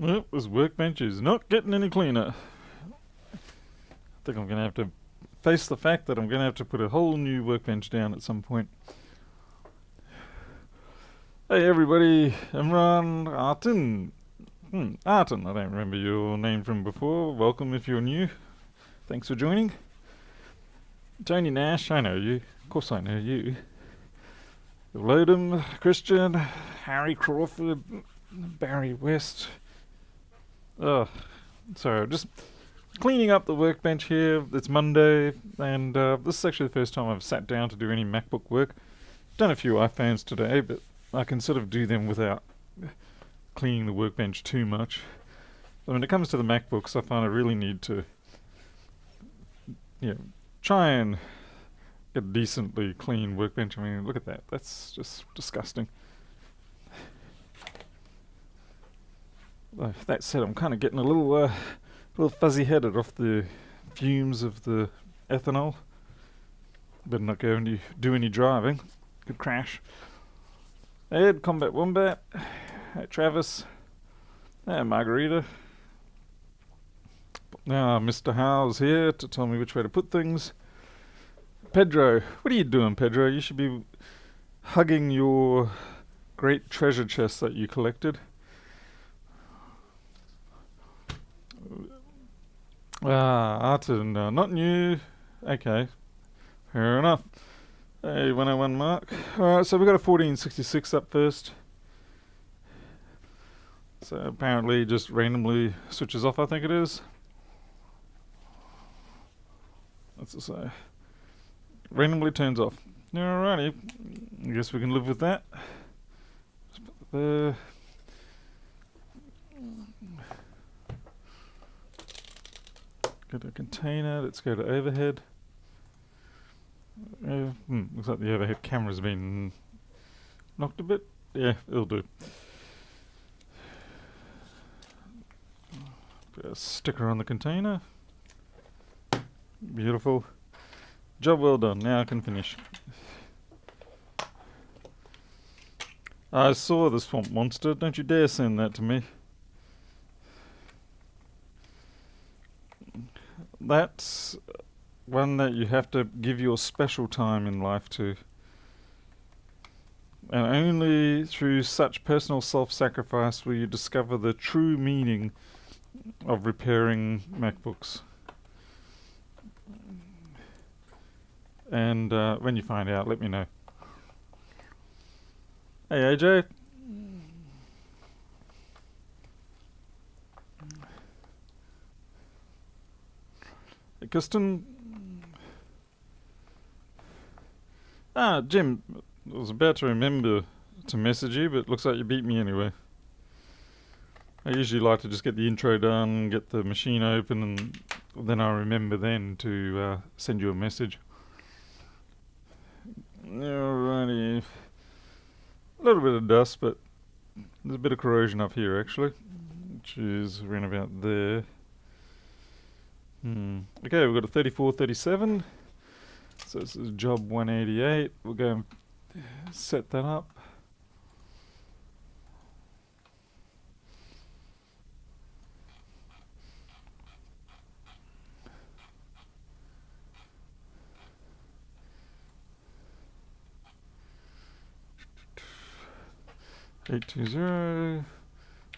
Well, this workbench is not getting any cleaner. I think I'm going to have to face the fact that I'm going to have to put a whole new workbench down at some point. Hey everybody, Imran, Artin. Artin, I don't remember your name from before. Welcome if you're new. Thanks for joining. Tony Nash, I know you. Of course I know you. Lodum, Christian, Harry Crawford, Barry West. Oh, sorry, just cleaning up the workbench here. It's Monday, and this is actually the first time I've sat down to do any MacBook work. Done a few iPhones today, but I can sort of do them without cleaning the workbench too much. But when it comes to the MacBooks, I find I really need to, try and get a decently clean workbench. I mean, look at that. That's just disgusting. That said, I'm kind of getting a little fuzzy-headed off the fumes of the ethanol. Better not go and do any driving. Could crash. Ed, Combat Wombat. Hey, Travis. Hey, Margarita. Now, Mr. Howe's here to tell me which way to put things. Pedro. What are you doing, Pedro? You should be hugging your great treasure chest that you collected. Artin, not new. Okay, fair enough. Hey, 101 Mark. Alright, so we've got a 1466 up first. So apparently just randomly switches off, I think it is. What's it say? Randomly turns off. Alrighty, I guess we can live with that. Just put it there. Go to container, let's go to overhead. Looks like the overhead camera's been knocked a bit. Yeah, it'll do. Put a sticker on the container. Beautiful. Job well done, now I can finish. I saw the swamp monster, don't you dare send that to me. That's one that you have to give your special time in life to. And only through such personal self-sacrifice will you discover the true meaning of repairing MacBooks. And when you find out, let me know. Hey AJ. Hey Kirsten. Jim, I was about to remember to message you, but it looks like you beat me anyway. I usually like to just get the intro done, get the machine open, and then I remember then to send you a message. Alrighty. A little bit of dust, but there's a bit of corrosion up here actually, which is around about there. Okay, we've got a 3437. So this is job 188. We'll go and set that up. (820)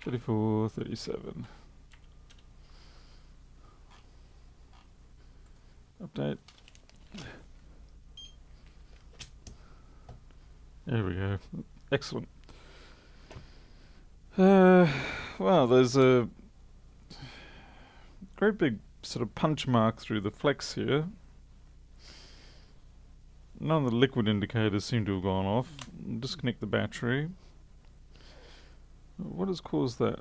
3437. Update. There we go. Excellent. Well, there's a great big sort of punch mark through the flex here. None of the liquid indicators seem to have gone off. Disconnect the battery. What has caused that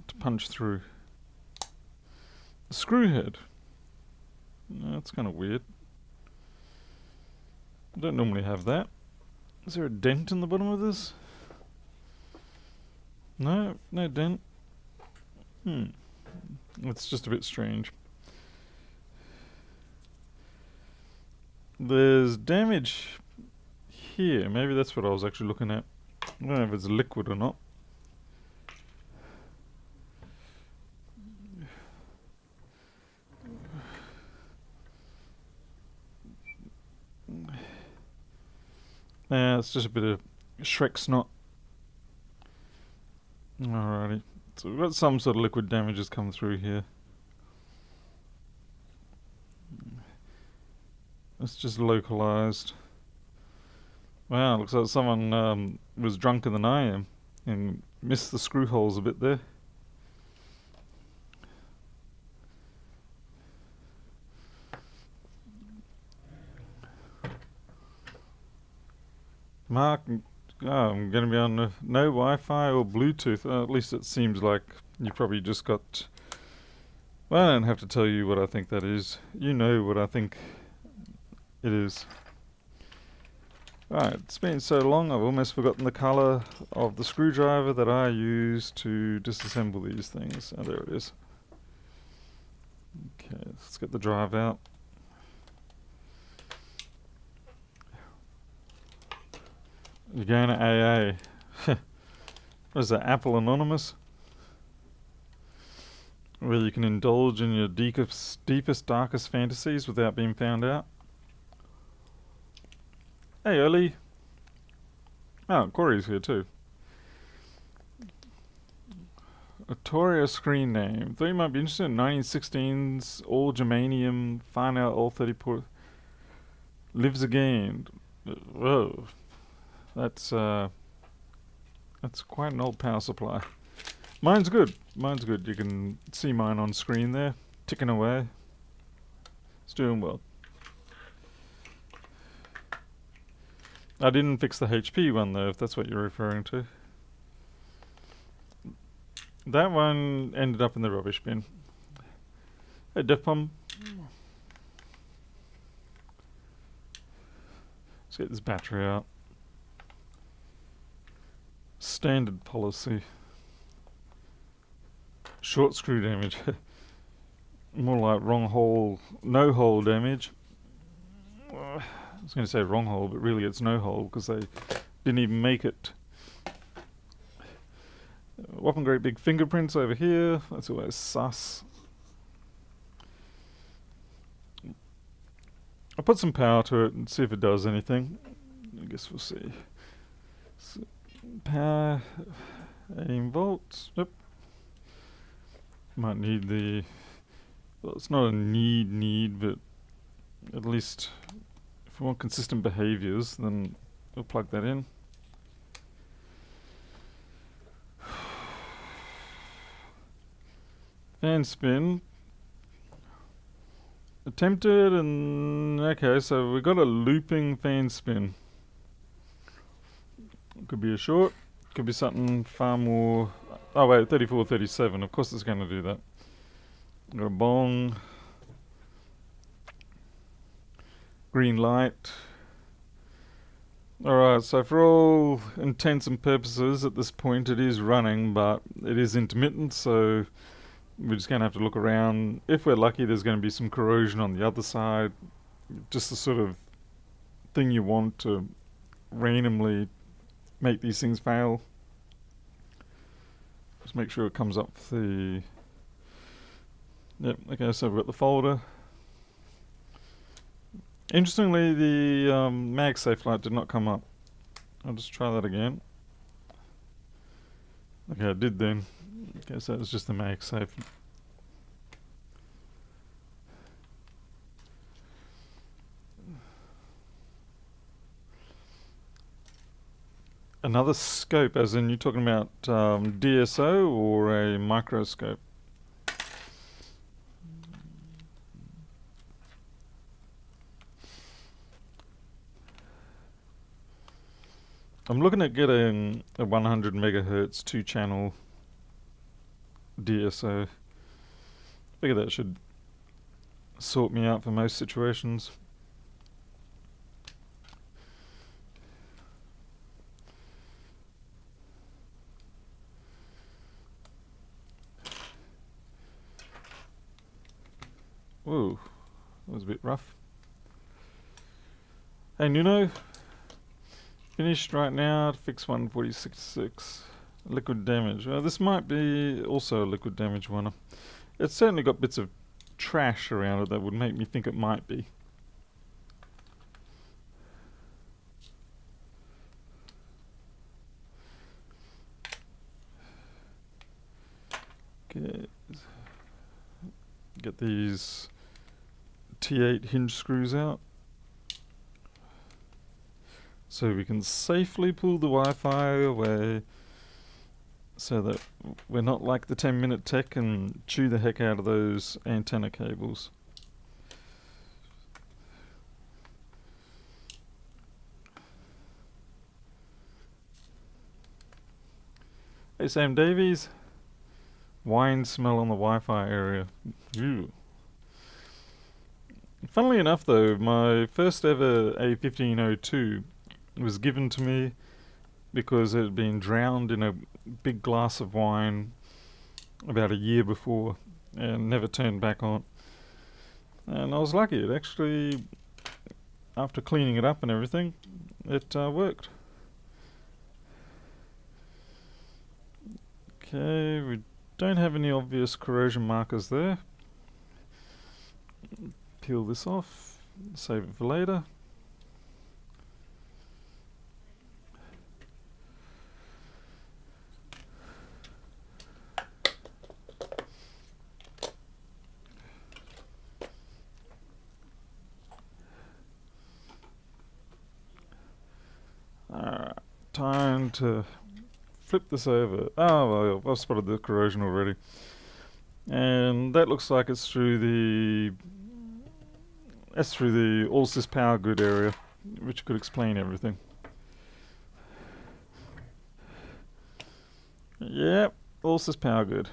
to punch through? The screw head. That's kind of weird. I don't normally have that. Is there a dent in the bottom of this? No, no dent. It's just a bit strange. There's damage here. Maybe that's what I was actually looking at. I don't know if it's liquid or not. It's just a bit of Shrek snot. Alrighty. So we've got some sort of liquid damage has come through here. It's just localized. Wow, looks like someone was drunker than I am and missed the screw holes a bit there. Mark, I'm going to be on no Wi-Fi or Bluetooth. At least it seems like you probably just got... Well, I don't have to tell you what I think that is. You know what I think it is. Right, it's been so long I've almost forgotten the colour of the screwdriver that I use to disassemble these things. Oh, there it is. Okay, let's get the drive out. You're going to AA. What is that, Apple Anonymous? Where you can indulge in your deepest, darkest fantasies without being found out. Hey, Oli. Oh, Corey's here too. Artoria screen name. Thought you might be interested in 1916's all germanium Farnell L34. Lives again. Whoa. That's quite an old power supply. Mine's good. Mine's good. You can see mine on screen there, ticking away. It's doing well. I didn't fix the HP one though, if that's what you're referring to. That one ended up in the rubbish bin. Hey, Defpom. Let's get this battery out. Standard policy. Short screw damage. More like wrong hole, no hole damage. I was going to say wrong hole, but really it's no hole because they didn't even make it. Whopping great big fingerprints over here. That's always sus. I'll put some power to it and see if it does anything. I guess we'll see. So power 18 volts. Yep. Might need the... Well, it's not a need, but at least if we want consistent behaviors, then we'll plug that in. Fan spin. Attempted and... Okay, so we got a looping fan spin. Could be a short. Could be something far more... Oh wait, 34, 37. Of course it's going to do that. Got a bong. Green light. Alright, so for all intents and purposes at this point it is running, but it is intermittent, so we're just going to have to look around. If we're lucky, there's going to be some corrosion on the other side. Just the sort of thing you want to randomly make these things fail. Just make sure it comes up with the... Yep, okay, so we've got the folder. Interestingly, the MagSafe light did not come up. I'll just try that again. Okay, it did then. Okay, so it was just the MagSafe. Another scope, as in you're talking about DSO or a microscope? I'm looking at getting a 100 megahertz 2-channel DSO. Figure that should sort me out for most situations. Whoa, that was a bit rough. Hey Nuno, finished right now to fix 146.6. Liquid damage. This might be also a liquid damage one. It's certainly got bits of trash around it that would make me think it might be. Okay. Get these T8 hinge screws out so we can safely pull the Wi-Fi away so that we're not like the 10-minute tech and chew the heck out of those antenna cables. Hey Sam Davies, wine smell on the Wi-Fi area. Ew. Funnily enough though, my first ever A1502 was given to me because it had been drowned in a big glass of wine about a year before and never turned back on. And I was lucky, it actually, after cleaning it up and everything, it worked. Okay, we don't have any obvious corrosion markers there. Peel this off, save it for later. Alright, time to flip this over. Oh, well, I've spotted the corrosion already. And that looks like it's through the all-sys power good area, which could explain everything. Yep, all-sys power good.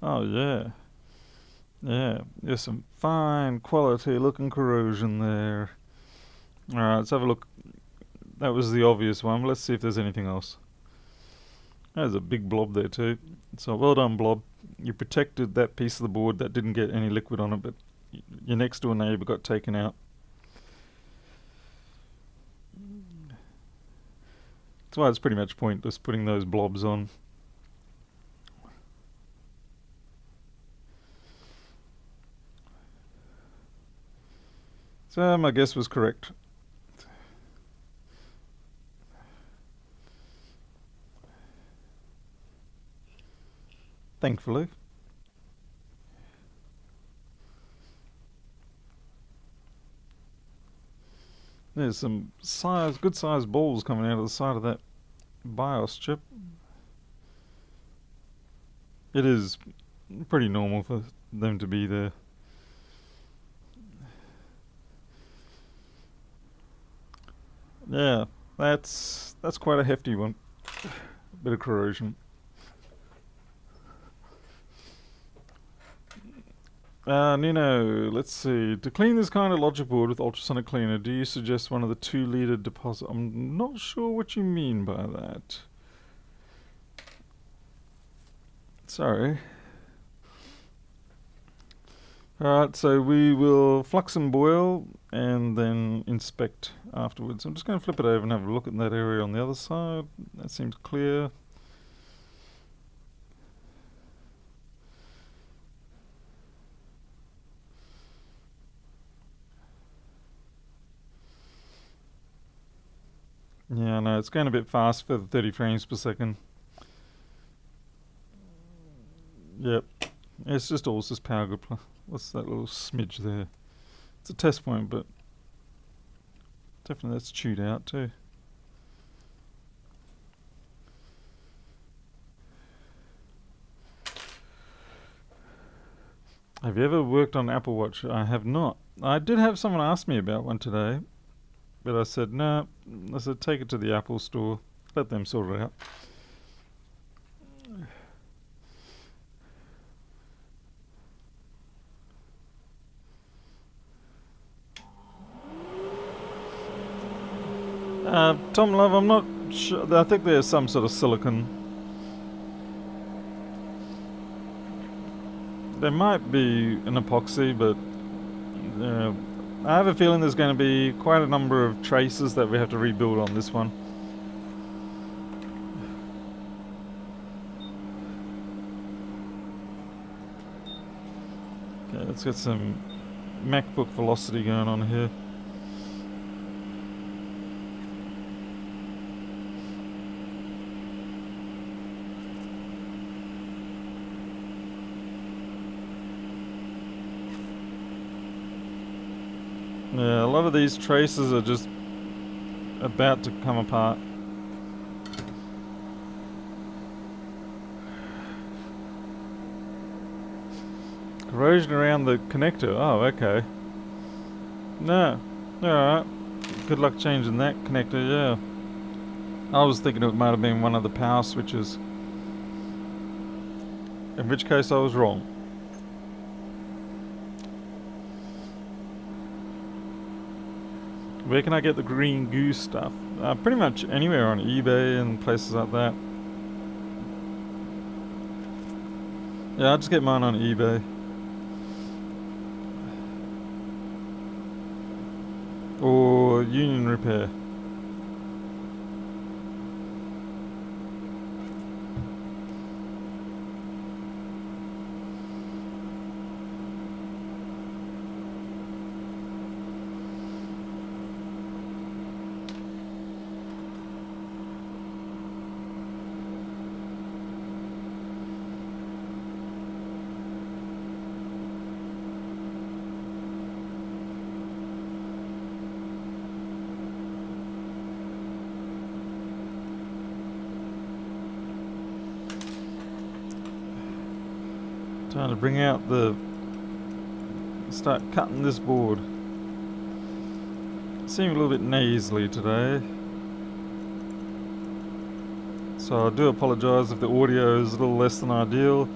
Oh yeah. Yeah, there's some fine quality looking corrosion there. Alright, let's have a look. That was the obvious one. Let's see if there's anything else. There's a big blob there too. So well done, blob. You protected that piece of the board that didn't get any liquid on it, but your next door neighbour got taken out. That's why it's pretty much pointless putting those blobs on. So my guess was correct. Thankfully. There's some good sized balls coming out of the side of that BIOS chip. It is pretty normal for them to be there. Yeah, that's quite a hefty one. Bit of corrosion. Nino, let's see. To clean this kind of logic board with ultrasonic cleaner, do you suggest one of the 2-liter deposit? I'm not sure what you mean by that. Sorry. Alright, so we will flux and boil and then inspect afterwards. I'm just going to flip it over and have a look at that area on the other side. That seems clear. Yeah, no, it's going a bit fast for the 30 frames per second. Yep, it's just all-sys power good. What's that little smidge there? It's a test point, but definitely that's chewed out too. Have you ever worked on an Apple Watch? I have not. I did have someone ask me about one today. But I said, no. I said, take it to the Apple store. Let them sort it out. Tom Love, I'm not sure. I think there's some sort of silicon. There might be an epoxy, but I have a feeling there's going to be quite a number of traces that we have to rebuild on this one. Okay, let's get some MacBook velocity going on here. Yeah, a lot of these traces are just about to come apart. Corrosion around the connector. Oh, okay. No. Alright. Good luck changing that connector, yeah. I was thinking it might have been one of the power switches. In which case I was wrong. Where can I get the green goo stuff? Pretty much anywhere on eBay and places like that. Yeah, I'll just get mine on eBay. Or Union Repair. Time to bring out start cutting this board. Seem a little bit nasally today, so I do apologise if the audio is a little less than ideal.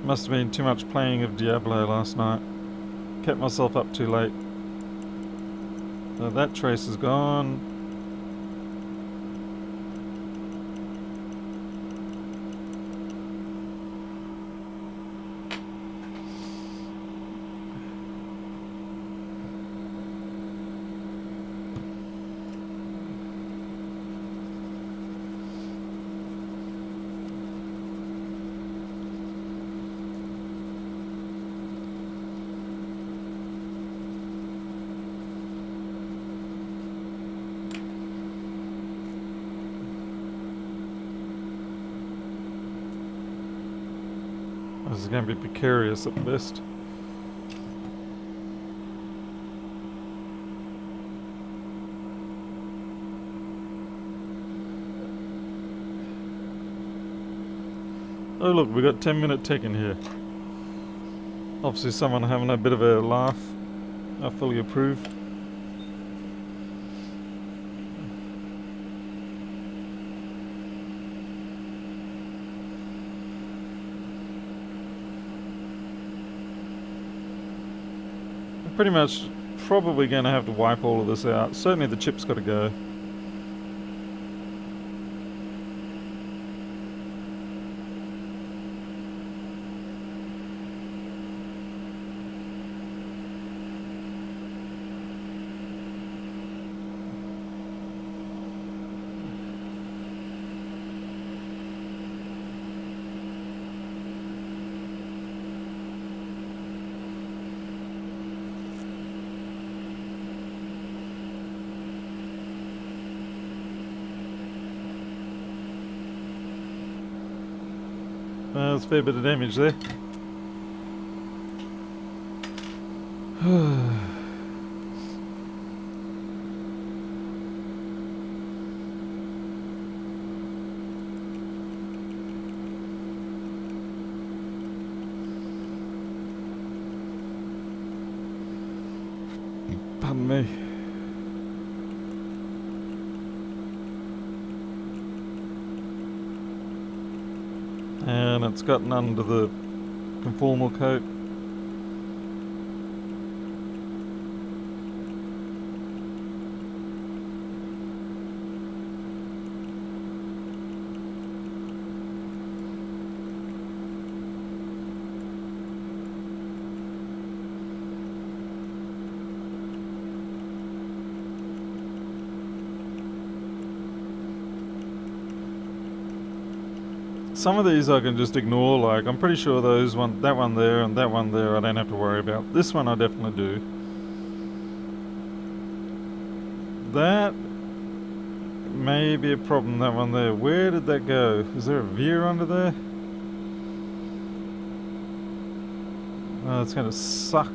Must have been too much playing of Diablo last night. Kept myself up too late. So that trace is gone. This is going to be precarious at best. Oh look, we got 10-minute tech in here. Obviously someone having a bit of a laugh. I fully approve. Pretty much probably going to have to wipe all of this out. Certainly the chip's got to go. There's a fair bit of damage there. Pardon me. And it's gotten under the conformal coat. Some of these I can just ignore, like I'm pretty sure that one there and that one there I don't have to worry about. This one I definitely do. That may be a problem, that one there. Where did that go? Is there a veer under there? Oh, it's gonna suck.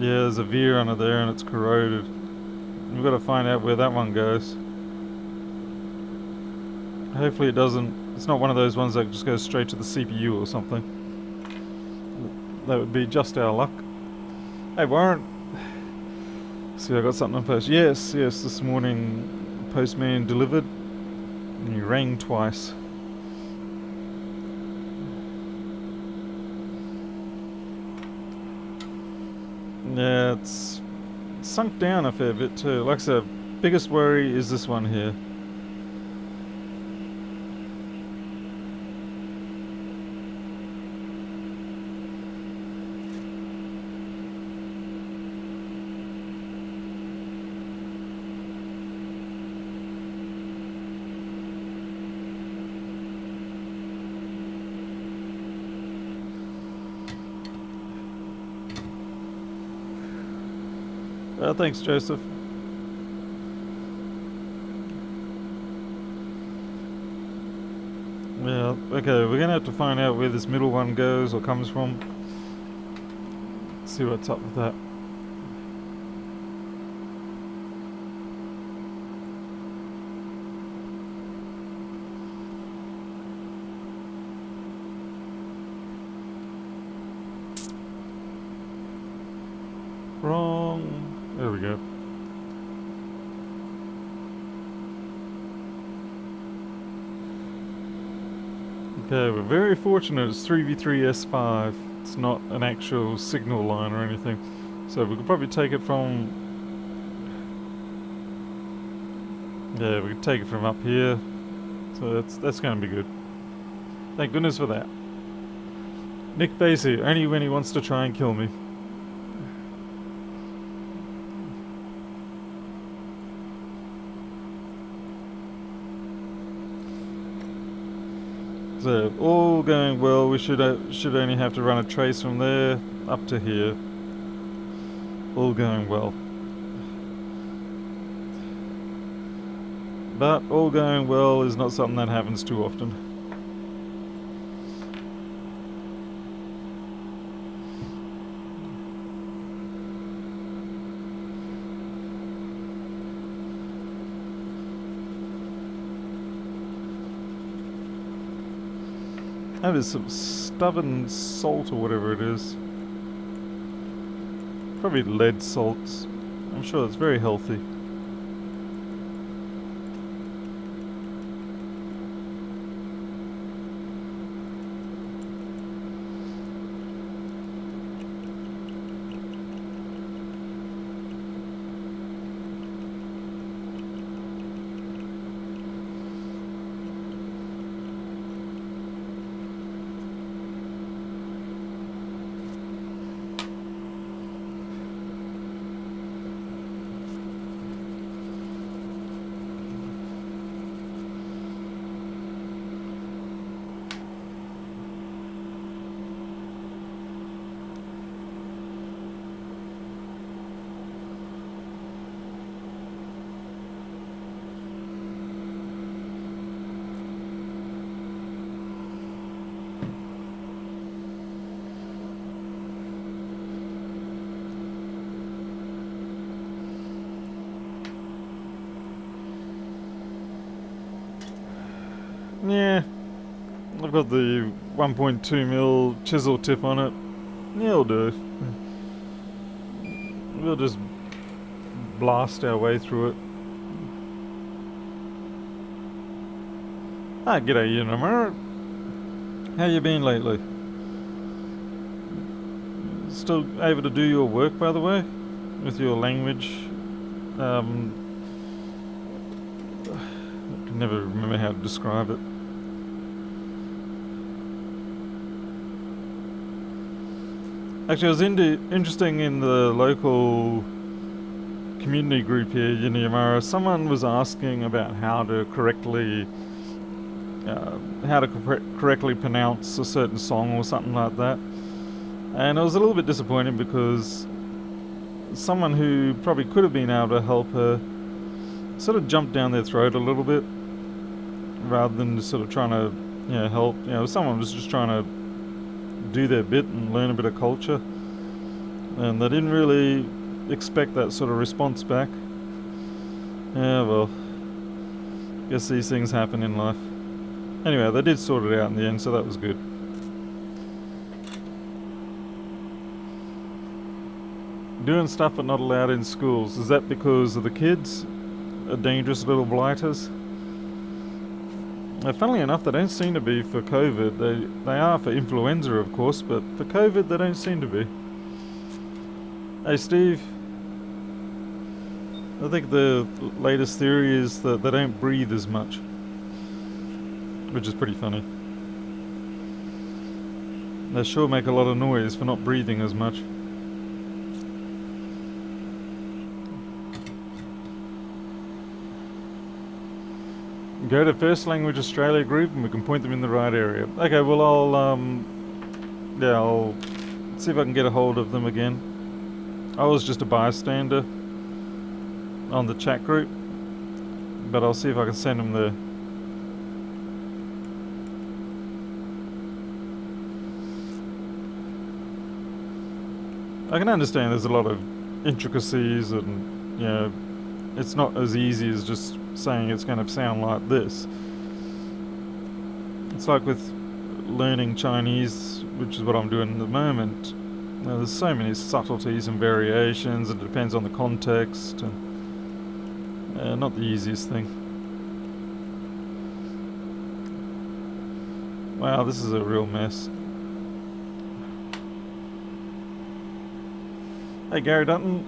Yeah, there's a veer under there and it's corroded. We've got to find out where that one goes. Hopefully it doesn't. It's not one of those ones that just goes straight to the CPU or something. That would be just our luck. Hey Warren. See, I got something on post. Yes, this morning postman delivered. And he rang twice. Yeah, it's sunk down a fair bit too. Like I said, biggest worry is this one here. Thanks, Joseph. Yeah, okay, we're gonna have to find out where this middle one goes or comes from. See what's up with that. Wrong. There we go. Okay, we're very fortunate it's 3v3S5. It's not an actual signal line or anything. So we could probably take it from... Yeah, we could take it from up here. So that's going to be good. Thank goodness for that. Nick Basie, only when he wants to try and kill me. So, all going well. We should only have to run a trace from there up to here. All going well. But all going well is not something that happens too often. That is some stubborn salt or whatever it is. Probably lead salts. I'm sure it's very healthy. Yeah, I've got the 1.2mm chisel tip on it. Yeah, it'll do. we'll just blast our way through it. Ah, g'day Unimara. How you been lately? Still able to do your work, by the way, with your language? I can never remember how to describe it. Actually, I was interesting in the local community group here, Unimara. Someone was asking about how to correctly pronounce a certain song or something like that. And I was a little bit disappointed because someone who probably could have been able to help her sort of jumped down their throat a little bit rather than just sort of trying to help. Someone was just trying to do their bit and learn a bit of culture, and they didn't really expect that sort of response back. Yeah, well, guess these things happen in life. Anyway, they did sort it out in the end, so that was good. Doing stuff but not allowed in schools. Is that because of the kids? Are dangerous little blighters? Funnily enough, they don't seem to be for COVID. They are for influenza, of course, but for COVID they don't seem to be. Hey Steve, I think the latest theory is that they don't breathe as much, which is pretty funny. They sure make a lot of noise for not breathing as much. Go to First Language Australia group and we can point them in the right area. Okay, well I'll see if I can get a hold of them again. I was just a bystander on the chat group, but I'll see if I can send them there. I can understand there's a lot of intricacies and, it's not as easy as just saying it's going to sound like this. It's like with learning Chinese, which is what I'm doing at the moment. There's so many subtleties and variations. It depends on the context, and not the easiest thing. Wow, this is a real mess. Hey Gary Dutton.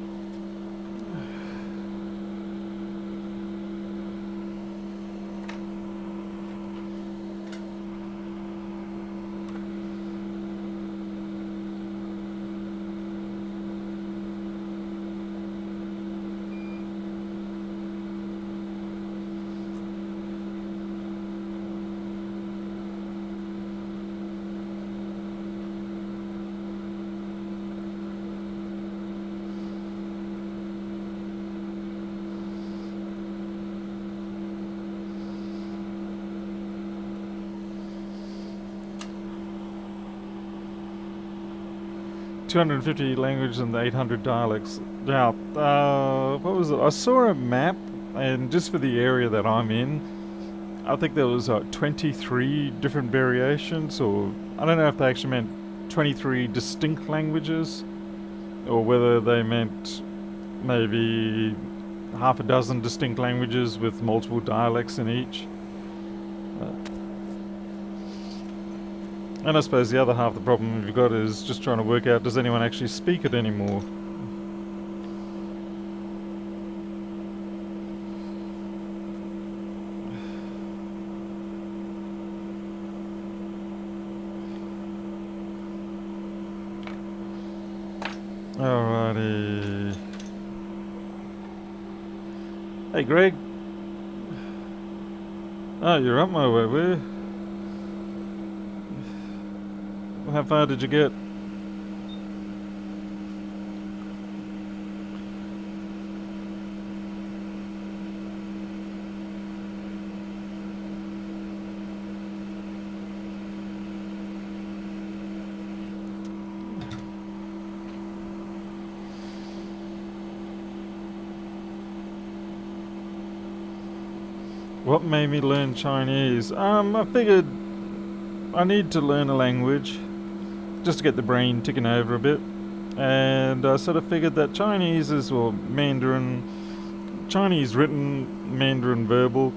$250 languages and 800 dialects. Now, what was it? I saw a map, and just for the area that I'm in, I think there was 23 different variations, or I don't know if they actually meant 23 distinct languages, or whether they meant maybe half a dozen distinct languages with multiple dialects in each. And I suppose the other half of the problem you've got is just trying to work out, does anyone actually speak it anymore? Alrighty. Hey Greg. Oh, you're up my way, were you? How far did you get? What made me learn Chinese? I figured I need to learn a language just to get the brain ticking over a bit. And I sort of figured that Chinese is, or Mandarin, Chinese written, Mandarin verbal.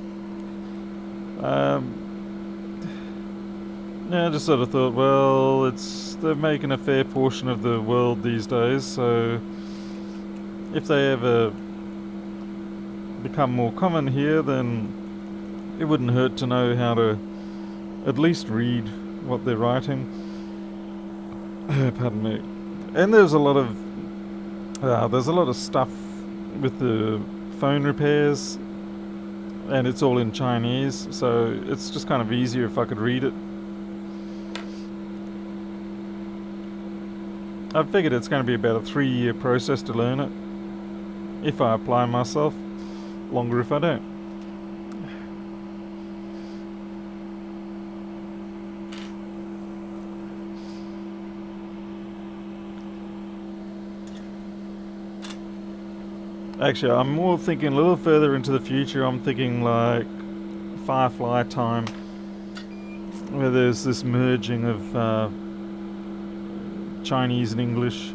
Yeah, I just sort of thought, well, they're making a fair portion of the world these days, so if they ever become more common here, then it wouldn't hurt to know how to at least read what they're writing. Pardon me. And there's a lot of stuff with the phone repairs, and it's all in Chinese, so it's just kind of easier if I could read it. I figured it's going to be about a 3-year process to learn it, if I apply myself. Longer if I don't. Actually, I'm more thinking a little further into the future. I'm thinking like Firefly time, where there's this merging of Chinese and English.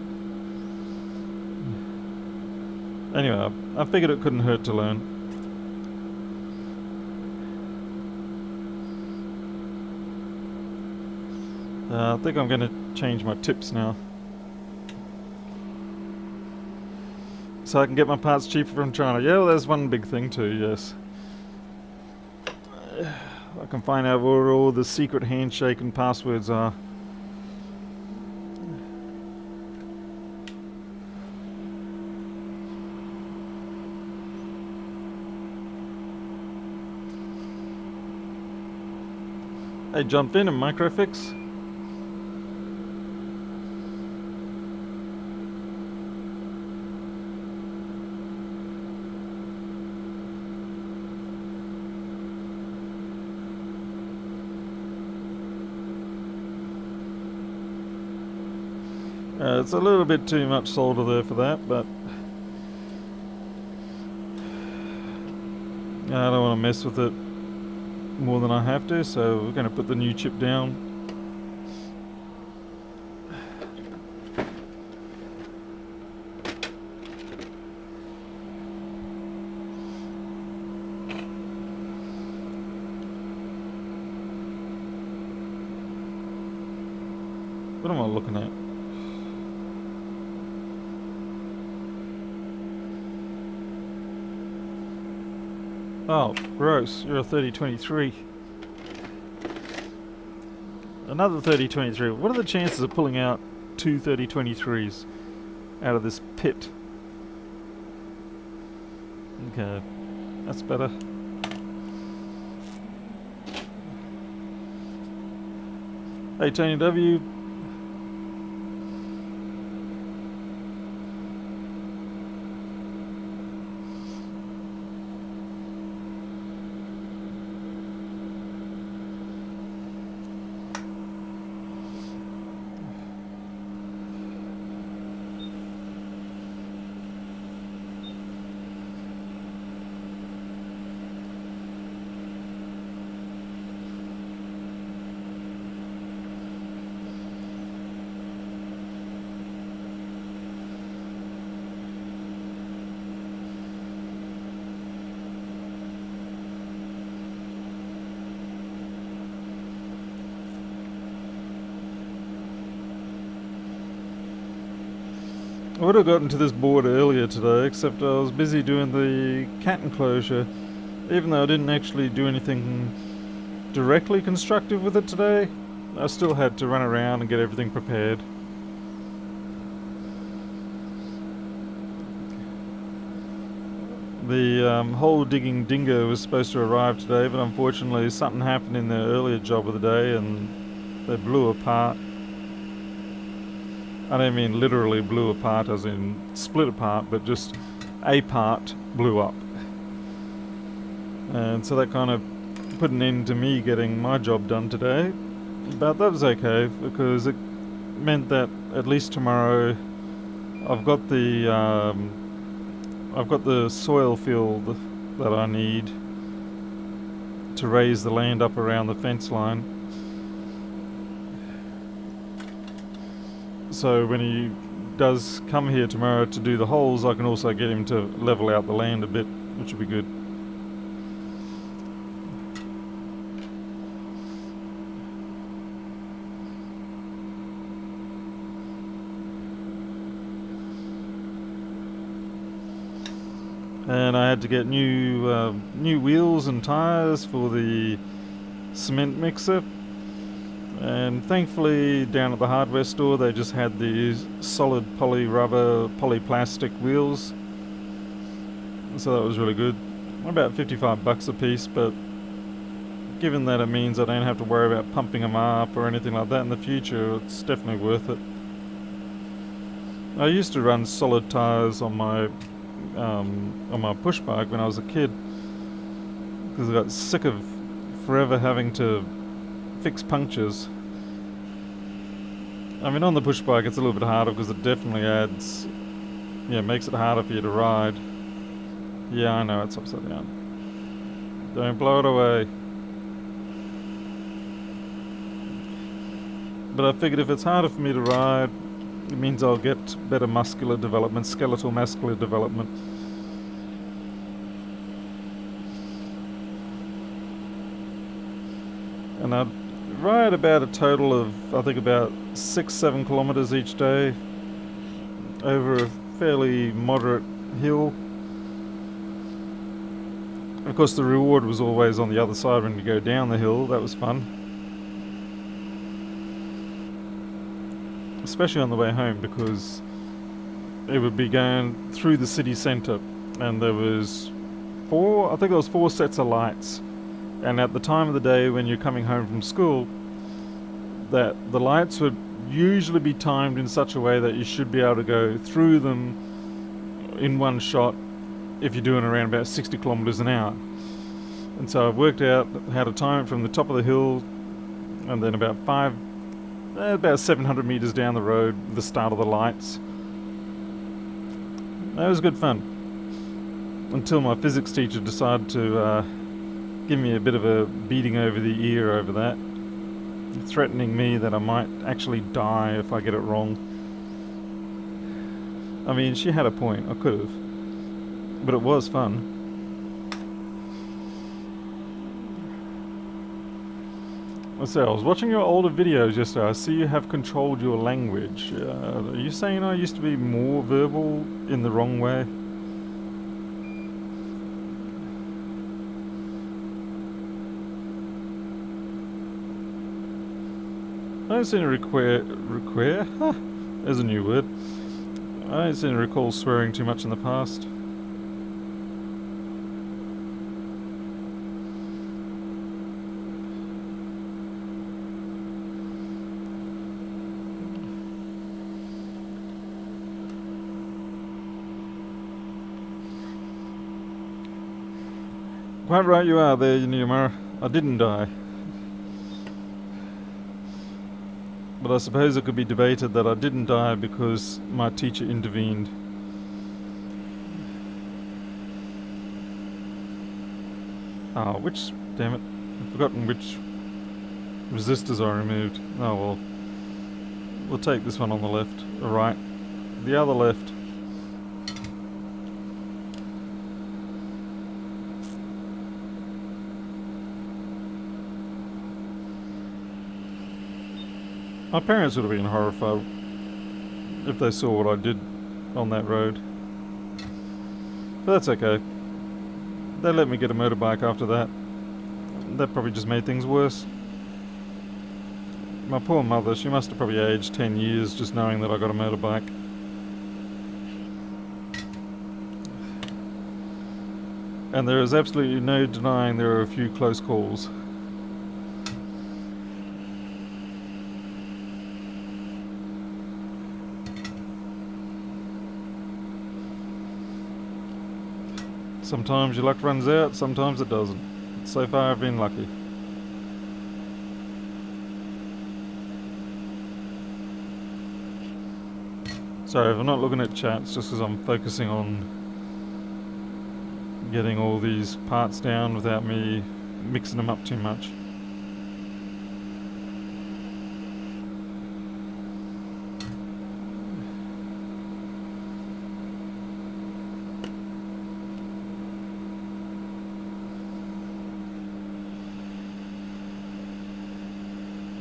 Anyway, I figured it couldn't hurt to learn. I think I'm going to change my tips now, so I can get my parts cheaper from China. Yeah, well, there's one big thing too, yes. I can find out where all the secret handshake and passwords are. Hey, jumped in and microfix. It's a little bit too much solder there for that, but I don't want to mess with it more than I have to, so we're going to put the new chip down. What am I looking at? Oh, gross. You're a 3023. Another 3023. What are the chances of pulling out two 3023s out of this pit? Okay, that's better. Hey, Tony W. I would have gotten to this board earlier today, except I was busy doing the cat enclosure. Even though I didn't actually do anything directly constructive with it today, I still had to run around and get everything prepared. The hole digging dingo was supposed to arrive today, but unfortunately something happened in the earlier job of the day and they blew apart. I don't mean literally blew apart as in split apart, but just a part blew up. And so that kind of put an end to me getting my job done today. But that was okay, because it meant that at least tomorrow I've got the soil field that I need to raise the land up around the fence line. So when he does come here tomorrow to do the holes, I can also get him to level out the land a bit, which would be good. And I had to get new wheels and tyres for the cement mixer. And thankfully, down at the hardware store, they just had these solid poly rubber, polyplastic wheels. So that was really good. About $55 a piece, but given that it means I don't have to worry about pumping them up or anything like that in the future, it's definitely worth it. I used to run solid tyres on my push bike when I was a kid, because I got sick of forever having to fix punctures. I mean, on the push bike it's a little bit harder because it definitely makes it harder for you to ride. Yeah, I know, it's upside down. Don't blow it away. But I figured if it's harder for me to ride, it means I'll get better muscular development, skeletal muscular development. And I'd ride about a total of, I think, about 6-7 kilometers each day over a fairly moderate hill. Of course, the reward was always on the other side when you go down the hill. That was fun. Especially on the way home, because it would be going through the city centre, and there was four sets of lights, and at the time of the day when you're coming home from school, that the lights would usually be timed in such a way that you should be able to go through them in one shot if you're doing around about 60 kilometres an hour. And so I've worked out how to time it from the top of the hill, and then about 700 metres down the road, the start of the lights. That was good fun. Until my physics teacher decided to give me a bit of a beating over the ear over that, threatening me that I might actually die if I get it wrong. I mean, she had a point, I could have. But it was fun. So I was watching your older videos yesterday. I see you have controlled your language. Are you saying I used to be more verbal in the wrong way? I don't seem to require? Huh, there's a new word. I don't seem to recall swearing too much in the past. Quite right you are there, Newmar. I didn't die. But I suppose it could be debated that I didn't die because my teacher intervened. Damn it. I've forgotten which resistors I removed. Oh well. We'll take this one on the left, or right. The other left. My parents would have been horrified if they saw what I did on that road. But that's okay. They let me get a motorbike after that. That probably just made things worse. My poor mother, she must have probably aged 10 years just knowing that I got a motorbike. And there is absolutely no denying there are a few close calls. Sometimes your luck runs out, sometimes it doesn't. So far I've been lucky. Sorry if I'm not looking at chats, just because I'm focusing on getting all these parts down without me mixing them up too much.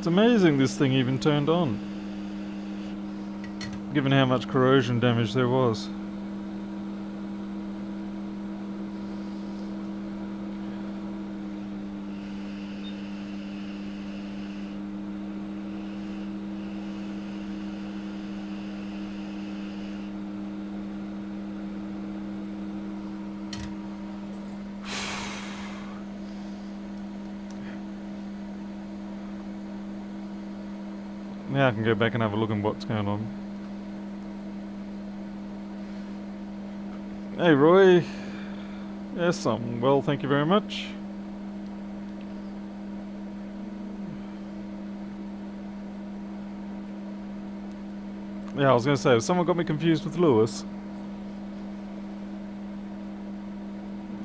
It's amazing this thing even turned on, given how much corrosion damage there was. Now I can go back and have a look at what's going on. Hey Roy. Yes, I'm well, thank you very much. Yeah, I was going to say, someone got me confused with Lewis.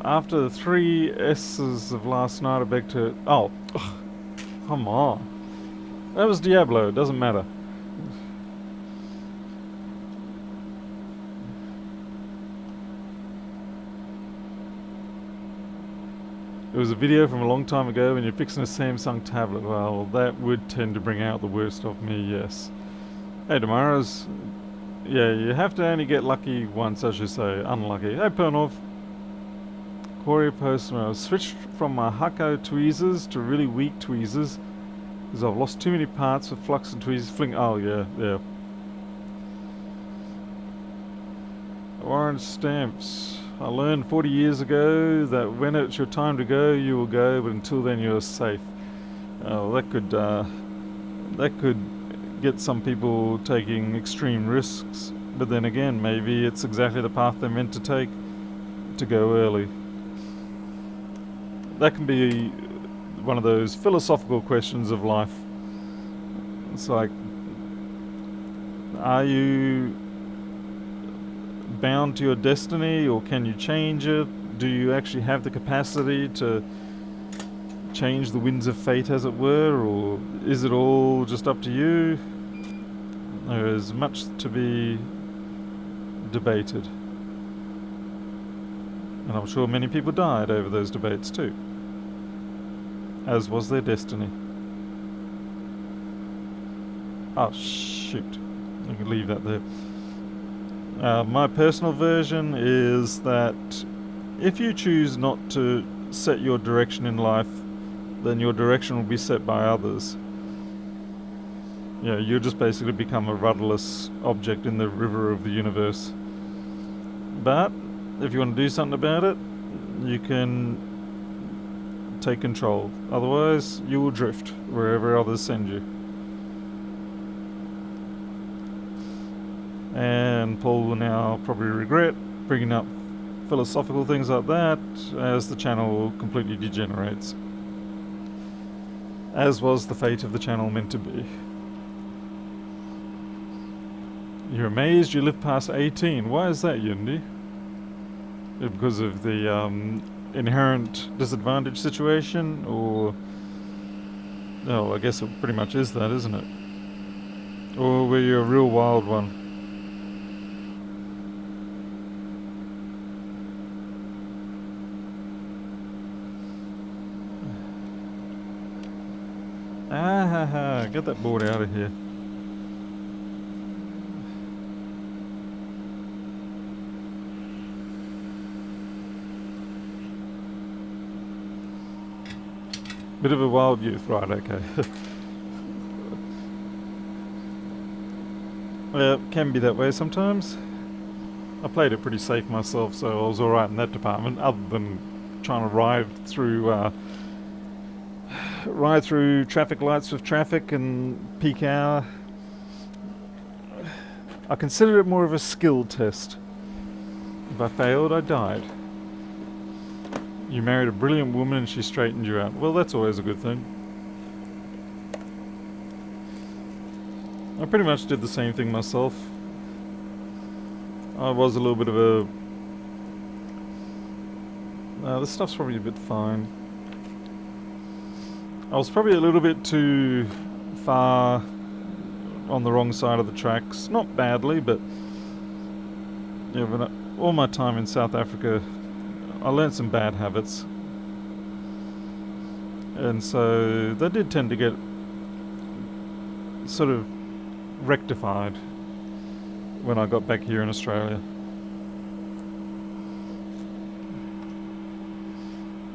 After the 3 S's of last night, I beg to... Oh, ugh, come on. That was Diablo, it doesn't matter. It was a video from a long time ago when you're fixing a Samsung tablet. Well, that would tend to bring out the worst of me, yes. Hey, Damaras. Yeah, you have to only get lucky once, as you say. Unlucky. Hey, Pernov. Corey Postman. I switched from my Hakko tweezers to really weak tweezers because I've lost too many parts with flux and tweezers. Oh, yeah. Orange stamps. I learned 40 years ago that when it's your time to go, you will go, but until then you're safe. That could get some people taking extreme risks, but then again, maybe it's exactly the path they're meant to take, to go early. That can be one of those philosophical questions of life. It's like, are you bound to your destiny, or can you change it? Do you actually have the capacity to change the winds of fate, as it were, or is it all just up to you? There is much to be debated, and I'm sure many people died over those debates too, as was their destiny. Oh shoot, I can leave that there. My personal version is that if you choose not to set your direction in life, then your direction will be set by others. Yeah, you just basically become a rudderless object in the river of the universe. But if you want to do something about it, you can take control. Otherwise, you will drift wherever others send you. And Paul will now probably regret bringing up philosophical things like that as the channel completely degenerates. As was the fate of the channel meant to be. You're amazed you lived past 18. Why is that, Yundi? Because of the inherent disadvantage situation, or... Oh, I guess it pretty much is that, isn't it? Or were you a real wild one? Get that board out of here. Bit of a wild youth, right, okay. It can be that way sometimes. I played it pretty safe myself, so I was alright in that department, other than trying to ride through traffic lights with traffic and peak hour. I considered it more of a skill test. If I failed, I died. You married a brilliant woman and she straightened you out. Well, that's always a good thing. I pretty much did the same thing myself. I was a little bit of a... this stuff's probably a bit fine. I was probably a little bit too far on the wrong side of the tracks. Not badly, but... Yeah, but all my time in South Africa, I learned some bad habits. And so they did tend to get sort of rectified when I got back here in Australia.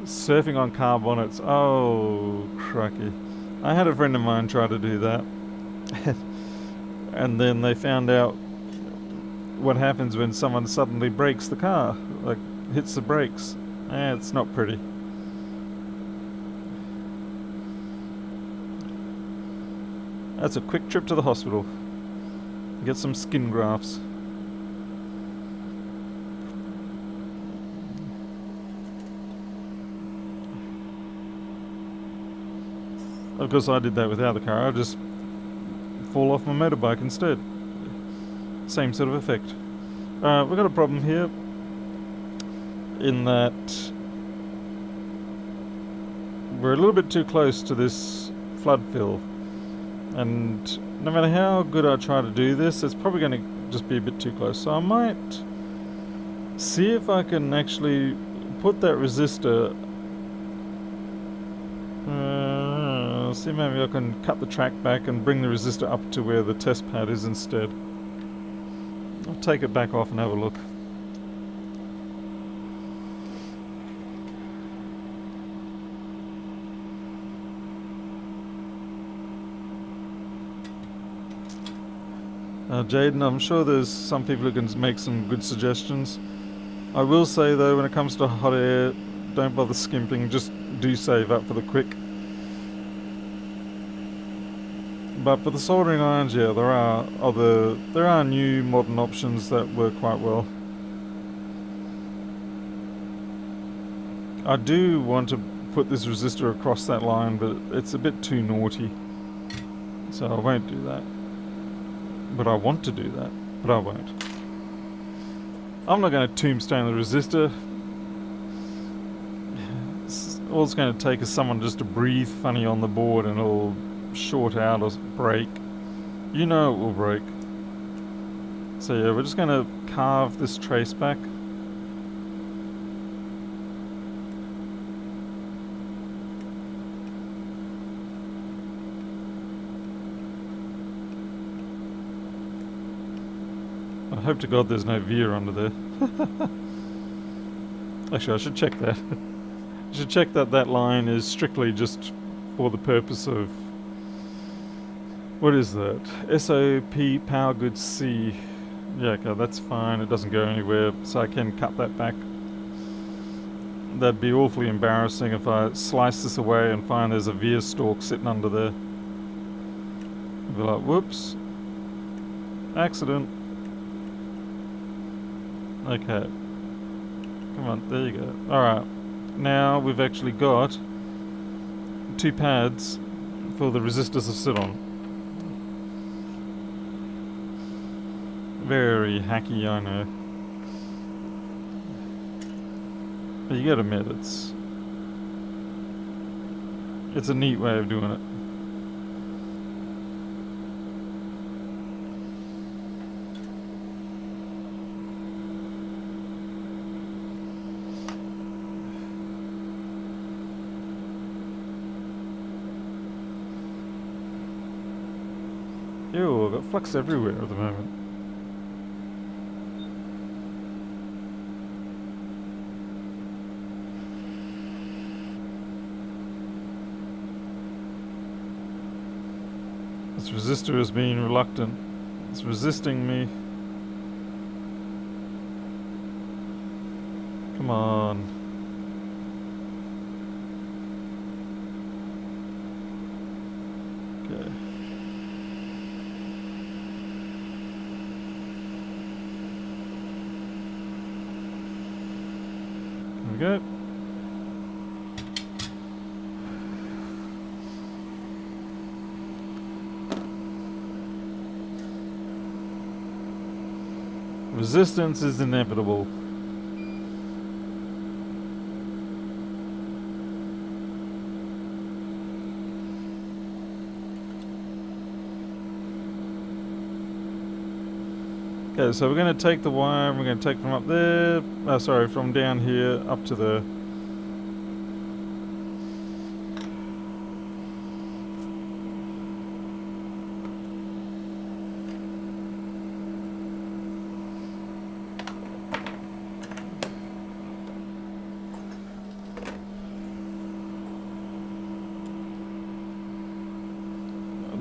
Surfing on car bonnets. Oh, crikey. I had a friend of mine try to do that. And then they found out what happens when someone suddenly brakes the car, like hits the brakes. It's not pretty. That's a quick trip to the hospital. Get some skin grafts. Of course I did that without the car. I just fall off my motorbike instead. Same sort of effect. We've got a problem here in that we're a little bit too close to this flood fill, and no matter how good I try to do this, it's probably going to just be a bit too close. So I might see if I can actually put that resistor, see maybe I can cut the track back and bring the resistor up to where the test pad is instead. I'll take it back off and have a look. Jaden, I'm sure there's some people who can make some good suggestions. I will say though, when it comes to hot air, don't bother skimping, just do save up for the quick. But for the soldering irons, yeah, there are new modern options that work quite well. I do want to put this resistor across that line, but it's a bit too naughty, so I won't do that. But I want to do that, but I won't. I'm not going to tombstone the resistor. All it's going to take is someone just to breathe funny on the board and it'll short out or break. You know it will break. So yeah, we're just going to carve this trace back. I hope to God there's no veer under there. Actually, I should check that. I should check that that line is strictly just for the purpose of... What is that? SOP Power Goods C. Yeah, okay, that's fine. It doesn't go anywhere, so I can cut that back. That'd be awfully embarrassing if I slice this away and find there's a veer stalk sitting under there. I'd be like, whoops. Accident. Okay. Come on, there you go. Alright. Now we've actually got 2 pads for the resistors to sit on. Very hacky, I know. But you gotta admit, it's a neat way of doing it. Ew, I've got flux everywhere at the moment. This resistor is being reluctant. It's resisting me. Come on. Okay. There we go. Resistance is inevitable. Okay, so we're going to take the wire and we're going to take from up there, from down here up to the...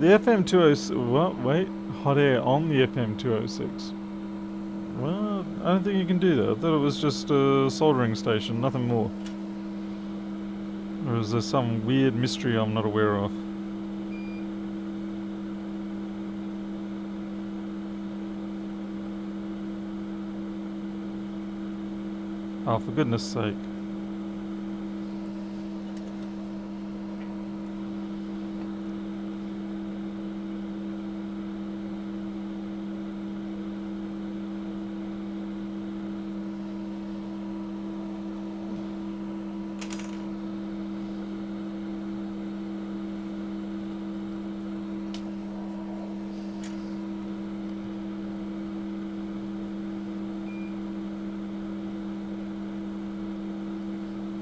The FM206. What? Wait. Hot air on the FM206. Well, I don't think you can do that. I thought it was just a soldering station, nothing more. Or is there some weird mystery I'm not aware of? Oh, for goodness sake.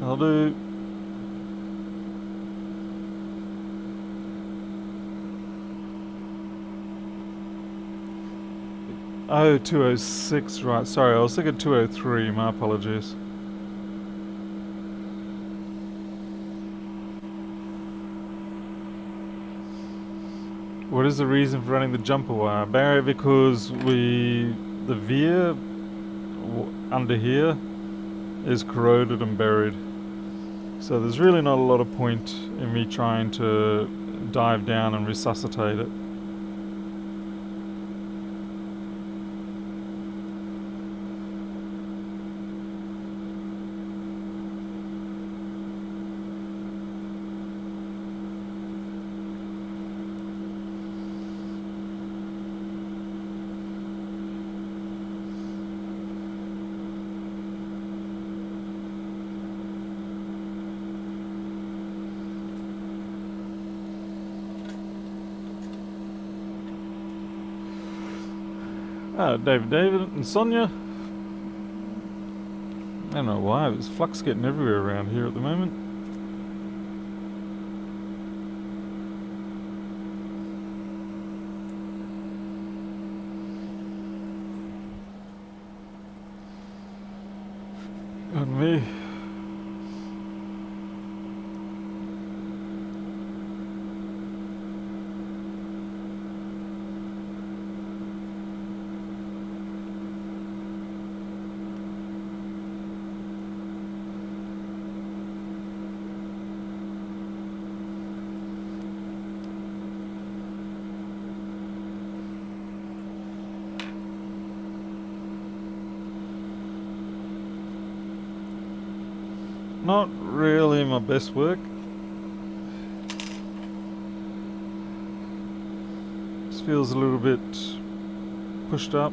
I'll do. Oh, 206, right. Sorry, I was thinking 203. My apologies. What is the reason for running the jumper wire? Barry, because the veer under here is corroded and buried. So there's really not a lot of point in me trying to dive down and resuscitate it. David and Sonia. I don't know why, there's flux getting everywhere around here at the moment. And me. Not really my best work. This feels a little bit pushed up.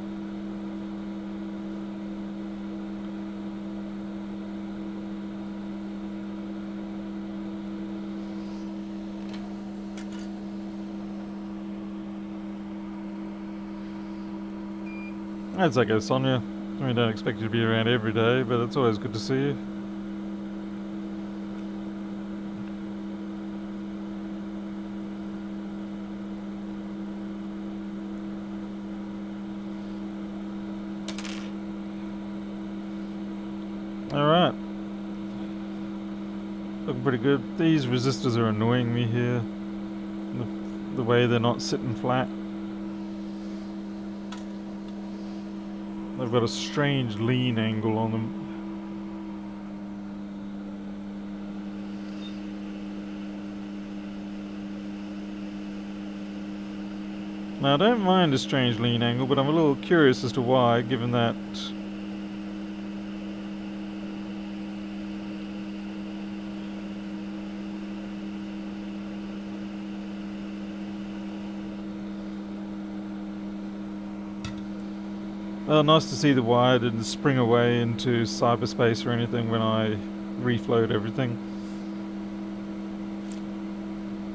That's okay, Sonia. I don't expect you to be around every day, but it's always good to see you. Alright. Looking pretty good. These resistors are annoying me here. The way they're not sitting flat. They've got a strange lean angle on them. Now I don't mind a strange lean angle, but I'm a little curious as to why, given that nice to see the wire didn't spring away into cyberspace or anything when I reflowed everything.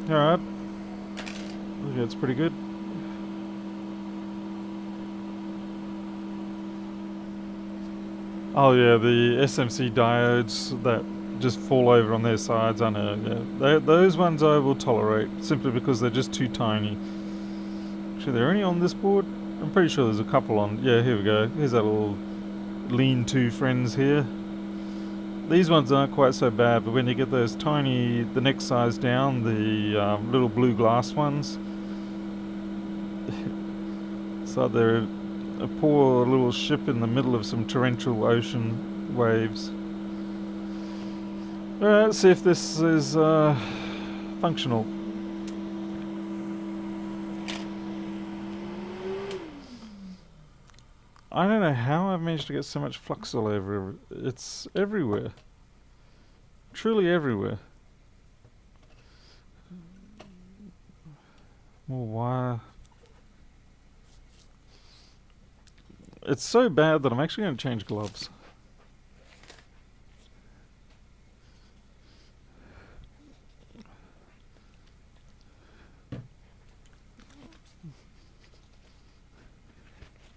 Alright. I think that's pretty good. Oh yeah, the SMC diodes that just fall over on their sides, I know, yeah. Those ones I will tolerate, simply because they're just too tiny. Actually, they're only on this board? I'm pretty sure there's a couple on. Yeah, here we go. Here's that little lean-to friends here. These ones aren't quite so bad, but when you get those tiny, the next size down, the little blue glass ones, So they're a poor little ship in the middle of some torrential ocean waves. Alright, let's see if this is functional. I don't know how I've managed to get so much flux all over. It's everywhere. Truly everywhere. More wire. It's so bad that I'm actually going to change gloves.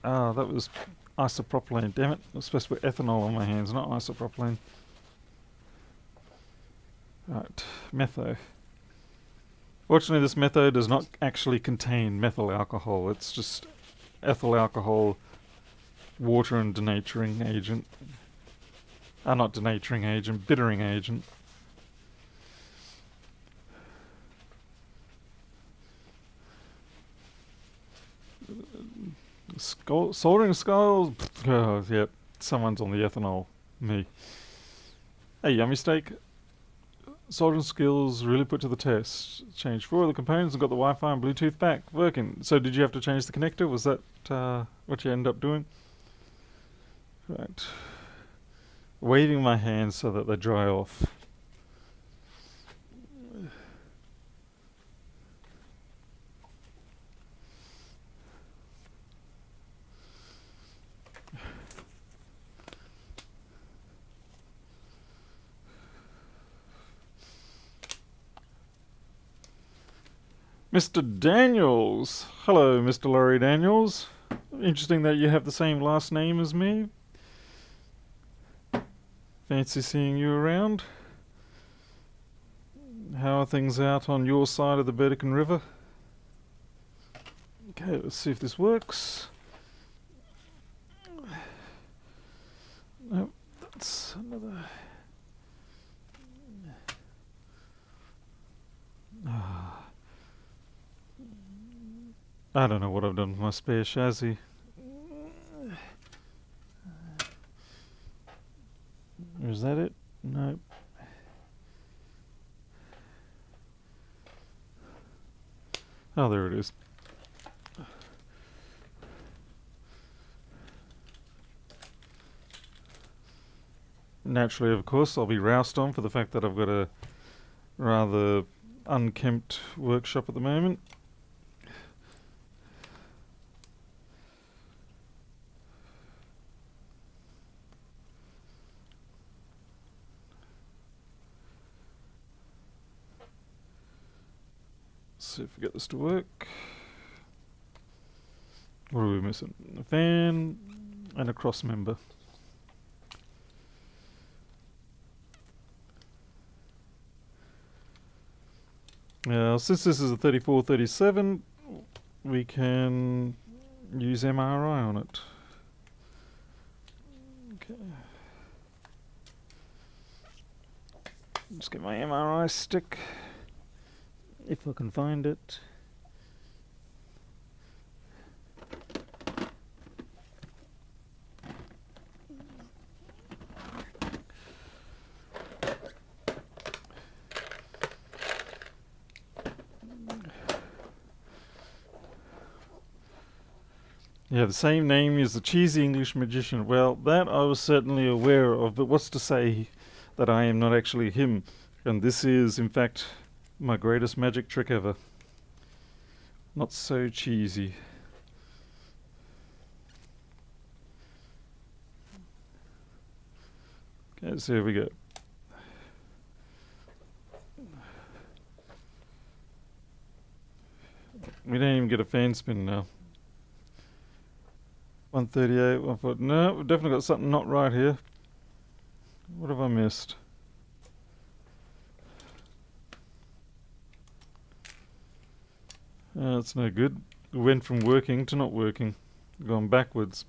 Ah, that was isopropylene. Damn it. I was supposed to put ethanol on my hands, not isopropylene. Right, metho. Fortunately, this metho does not actually contain methyl alcohol. It's just ethyl alcohol, water and denaturing agent. Not denaturing agent, bittering agent. Soldering skulls. Oh, yep. Someone's on the ethanol. Me. Hey, yummy steak. Soldering skills really put to the test. Changed 4 of the components and got the Wi-Fi and Bluetooth back working. So did you have to change the connector? Was that what you ended up doing? Right. Waving my hands so that they dry off. Mr. Daniels. Hello, Mr. Laurie Daniels. Interesting that you have the same last name as me. Fancy seeing you around. How are things out on your side of the Burdekin River? Okay, let's see if this works. Nope, that's another... I don't know what I've done with my spare chassis. Is that it? Nope. Oh, there it is. Naturally, of course, I'll be roused on for the fact that I've got a rather unkempt workshop at the moment. See if we get this to work. What are we missing? A fan and a cross member. Now, since this is a 3437, we can use MRI on it. Okay. Just get my MRI stick. If I can find it. Yeah, the same name as the cheesy English magician. Well, that I was certainly aware of, but what's to say that I am not actually him? And this is, in fact, my greatest magic trick ever. Not so cheesy. Okay, so here we go. We don't even get a fan spin now. 138, 140. No, we've definitely got something not right here. What have I missed? That's no good. We went from working to not working. Gone backwards.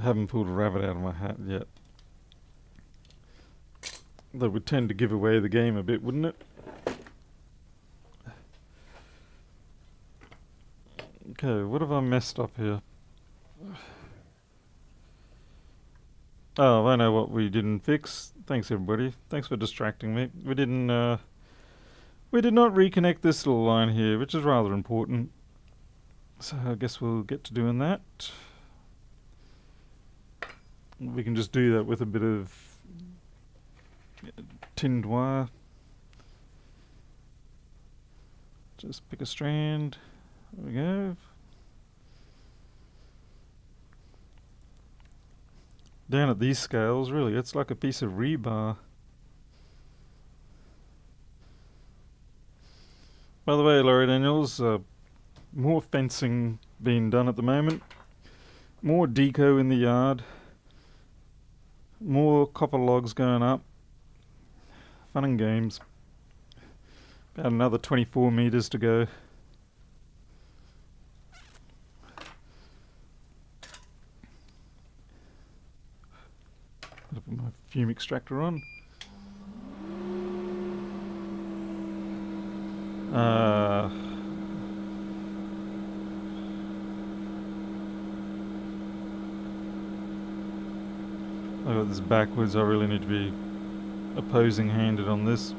Haven't pulled a rabbit out of my hat yet. That would tend to give away the game a bit, wouldn't it? Okay, what have I messed up here? Oh, I know what we didn't fix. Thanks, everybody. Thanks for distracting me. We did not reconnect this little line here, which is rather important. So I guess we'll get to doing that. We can just do that with a bit of tinned wire. Just pick a strand. There we go. Down at these scales, really, it's like a piece of rebar. By the way, Laurie Daniels, more fencing being done at the moment. More deco in the yard. More copper logs going up. Fun and games. About another 24 meters to go. I'll put my fume extractor on. I got this backwards. I really need to be opposing handed on this.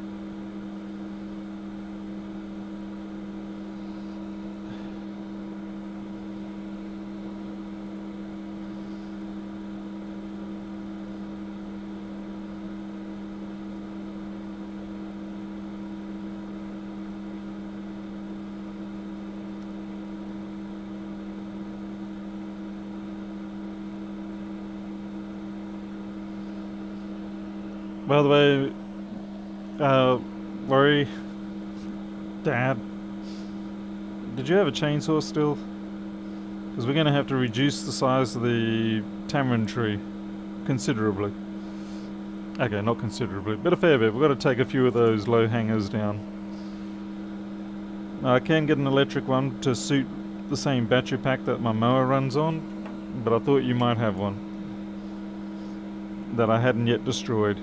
By the way, Laurie, Dad, did you have a chainsaw still? Because we're going to have to reduce the size of the tamarind tree considerably. Okay, not considerably, but a fair bit. We've got to take a few of those low hangers down. Now, I can get an electric one to suit the same battery pack that my mower runs on, but I thought you might have one that I hadn't yet destroyed.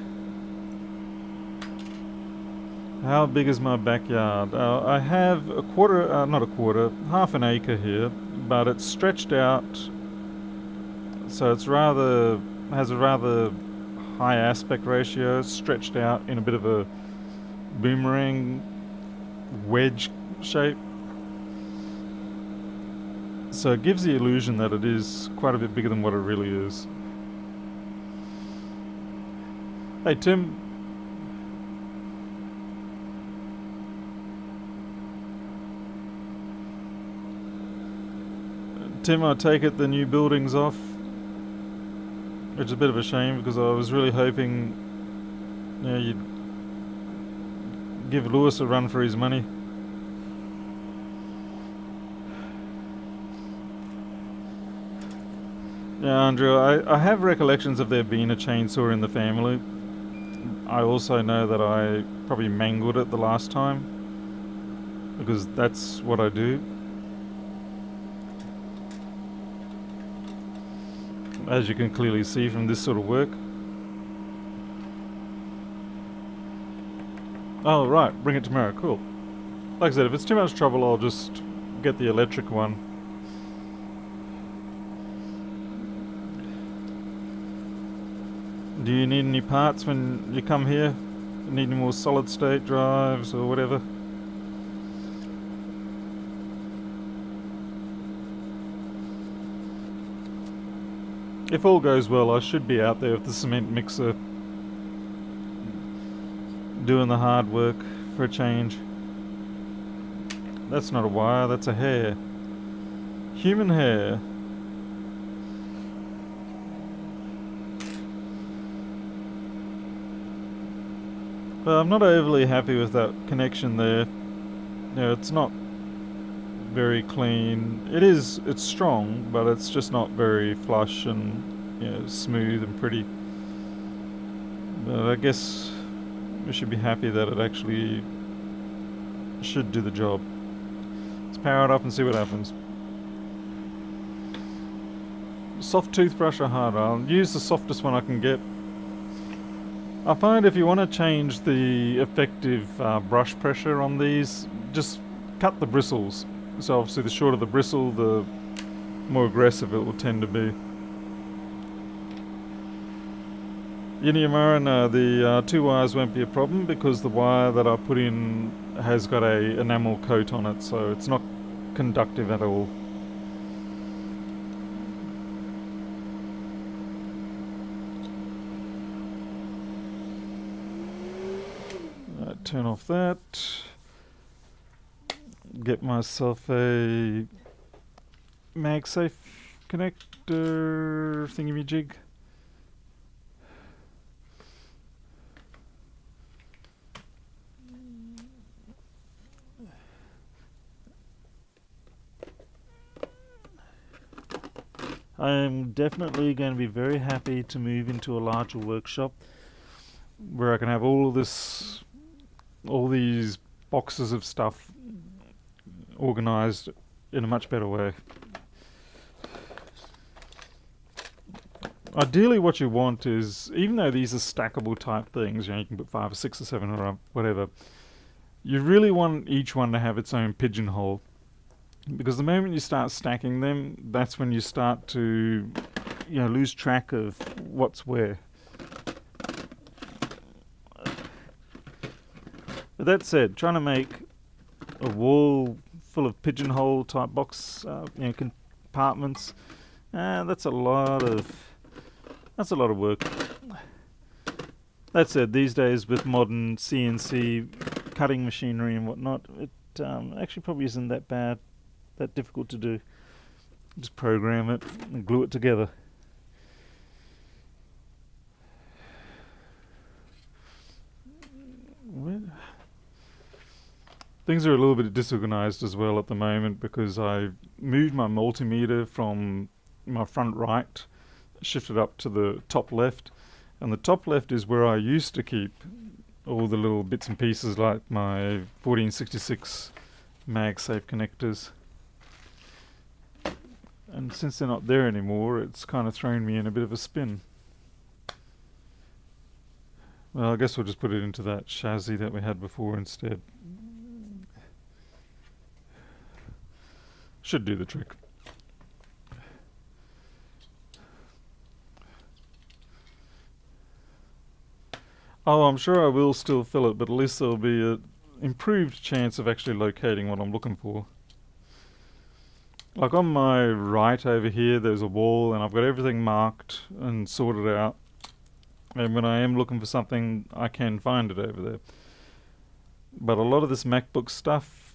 How big is my backyard? I have half an acre here, but it's stretched out, so it's has a rather high aspect ratio, stretched out in a bit of a boomerang wedge shape. So it gives the illusion that it is quite a bit bigger than what it really is. Hey Tim. Tim, I take it the new building's off, which is a bit of a shame because I was really hoping you'd give Lewis a run for his money. Yeah, Andrew, I have recollections of there being a chainsaw in the family. I also know that I probably mangled it the last time because that's what I do. As you can clearly see from this sort of work. Oh right, bring it tomorrow, cool. Like I said, if it's too much trouble I'll just get the electric one. Do you need any parts when you come here? Need any more solid state drives or whatever? If all goes well, I should be out there with the cement mixer doing the hard work for a change. That's not a wire, that's a hair. Human hair. Well, I'm not overly happy with that connection there. It's not very clean. It's strong, but it's just not very flush and smooth and pretty. But I guess we should be happy that it actually should do the job. Let's power it up and see what happens. Soft toothbrush or hard? I'll use the softest one I can get. I find if you want to change the effective brush pressure on these, just cut the bristles. So obviously the shorter the bristle, the more aggressive it will tend to be. Yamara, no, the 2 wires won't be a problem because the wire that I put in has got a enamel coat on it, so it's not conductive at all. Turn off that. Get myself a MagSafe connector thingy-majig. I'm definitely going to be very happy to move into a larger workshop where I can have all these boxes of stuff organized in a much better way. Ideally what you want is, even though these are stackable type things, you can put 5 or 6 or 7 or whatever, you really want each one to have its own pigeonhole. Because the moment you start stacking them, that's when you start to lose track of what's where. But that said, trying to make a wall full of pigeonhole type box compartments, that's a lot of work. That said, these days with modern CNC cutting machinery and whatnot, it actually probably isn't that bad, that difficult to do. Just program it and glue it together. Things are a little bit disorganized as well at the moment because I moved my multimeter from my front right, shifted up to the top left, and the top left is where I used to keep all the little bits and pieces like my 1466 MagSafe connectors. And since they're not there anymore, it's kind of thrown me in a bit of a spin. Well, I guess we'll just put it into that chassis that we had before instead. Should do the trick. Oh, I'm sure I will still fill it, but at least there'll be an improved chance of actually locating what I'm looking for. Like on my right over here, there's a wall and I've got everything marked and sorted out. And when I am looking for something, I can find it over there. But a lot of this MacBook stuff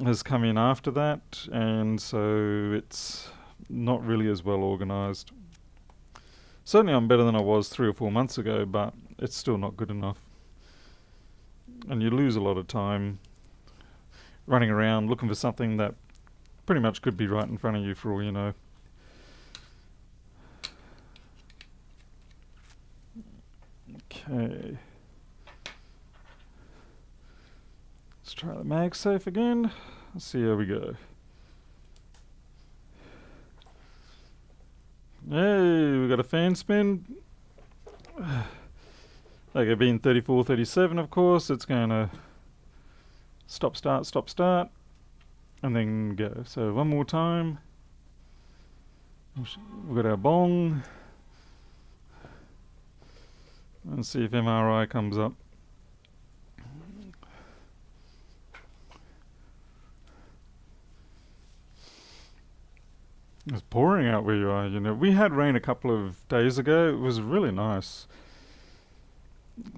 has come in after that, and so it's not really as well organized. Certainly I'm better than I was 3 or 4 months ago, but it's still not good enough. And you lose a lot of time running around looking for something that pretty much could be right in front of you for all you know. Okay. Let's try the MagSafe again. Let's see how we go. Hey, we got a fan spin. Okay, being 34, 37, of course, it's going to stop, start, and then go. So one more time. We've got our bong. Let's see if MRI comes up. It's pouring out where you are, We had rain a couple of days ago. It was really nice.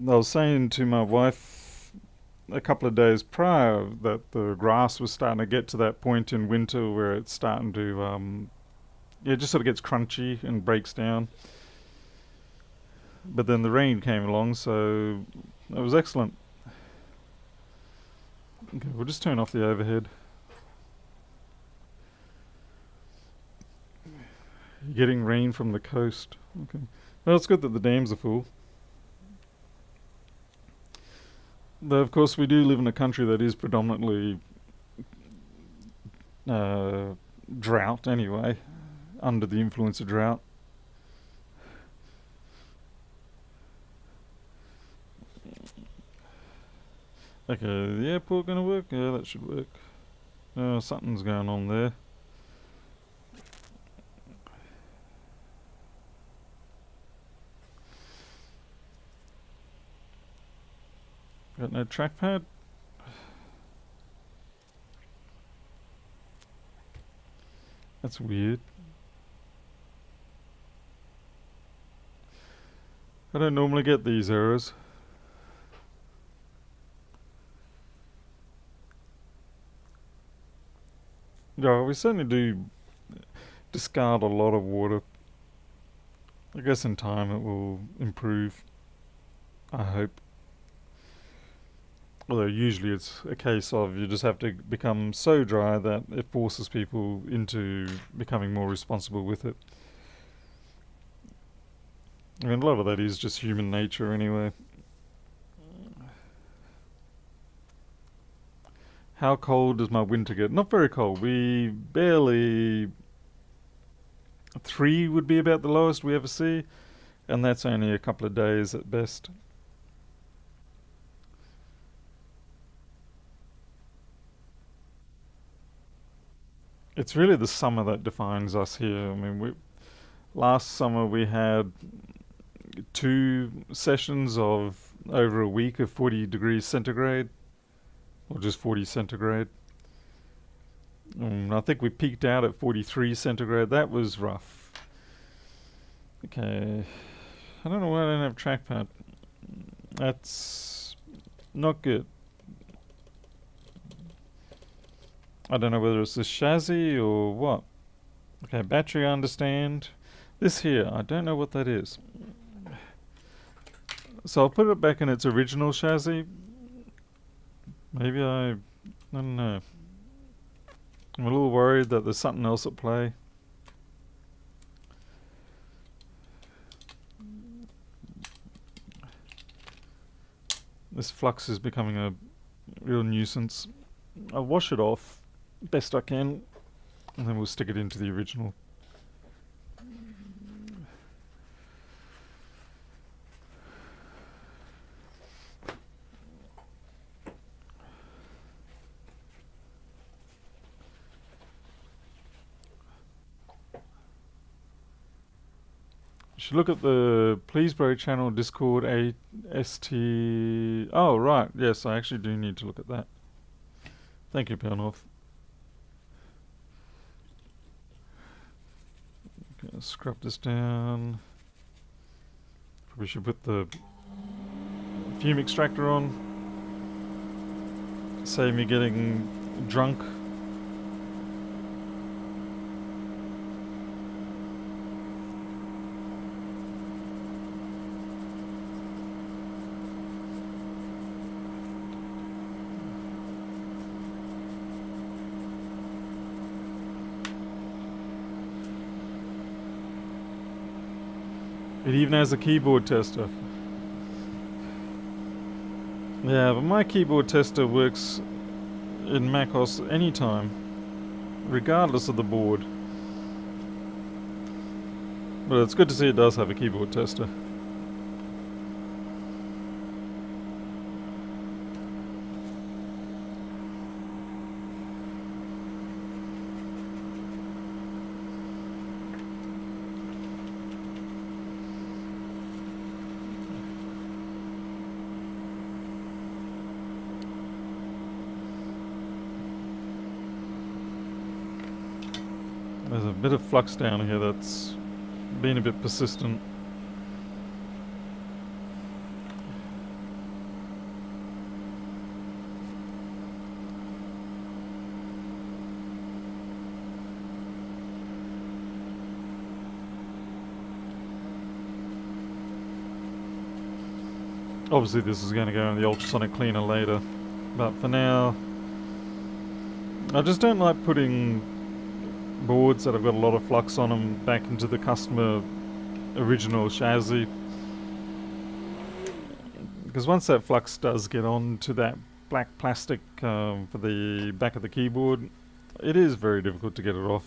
I was saying to my wife a couple of days prior that the grass was starting to get to that point in winter where it's starting to, it just sort of gets crunchy and breaks down. But then the rain came along, so it was excellent. Okay, we'll just turn off the overhead. Getting rain from the coast. Okay. Well, it's good that the dams are full. Though, of course, we do live in a country that is predominantly drought anyway. under the influence of drought. Okay, the airport gonna work? Yeah, that should work. Something's going on there. Got no trackpad? That's weird. I don't normally get these errors. Yeah, we certainly do discard a lot of water. I guess in time it will improve. I hope. Although usually it's a case of you just have to become so dry that it forces people into becoming more responsible with it. I mean, a lot of that is just human nature anyway. How cold does my winter get? Not very cold. We barely... 3 would be about the lowest we ever see, and that's only a couple of days at best. It's really the summer that defines us here. I mean, last summer we had 2 sessions of over a week of 40 degrees centigrade, or just 40 centigrade. I think we peaked out at 43 centigrade. That was rough. Okay. I don't know why I don't have trackpad. That's not good. I don't know whether it's the chassis or what. Okay, battery I understand. This here, I don't know what that is. So I'll put it back in its original chassis. Maybe I don't know. I'm a little worried that there's something else at play. This flux is becoming a real nuisance. I'll wash it off best I can, and then we'll stick it into the original. You should look at the Pleasebro channel Discord AST. Oh, right. Yes, I actually do need to look at that. Thank you, Pelnorth. Okay, scrub this down. Probably should put the fume extractor on. Save me getting drunk. It even has a keyboard tester. Yeah, but my keyboard tester works in macOS anytime, regardless of the board. But it's good to see it does have a keyboard tester. There's a bit of flux down here that's been a bit persistent. Obviously this is going to go in the ultrasonic cleaner later, but for now I just don't like putting boards that have got a lot of flux on them back into the customer original chassis, because once that flux does get onto that black plastic for the back of the keyboard, it is very difficult to get it off.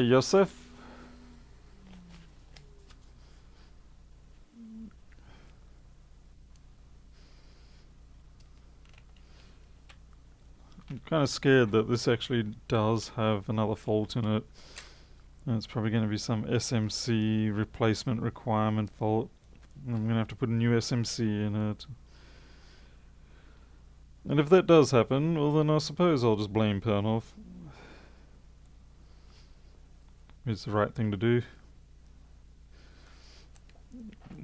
Hey, Yosef. I'm kind of scared that this actually does have another fault in it. And it's probably going to be some SMC replacement requirement fault. I'm going to have to put a new SMC in it. And if that does happen, well then I suppose I'll just blame Farnell. It's the right thing to do.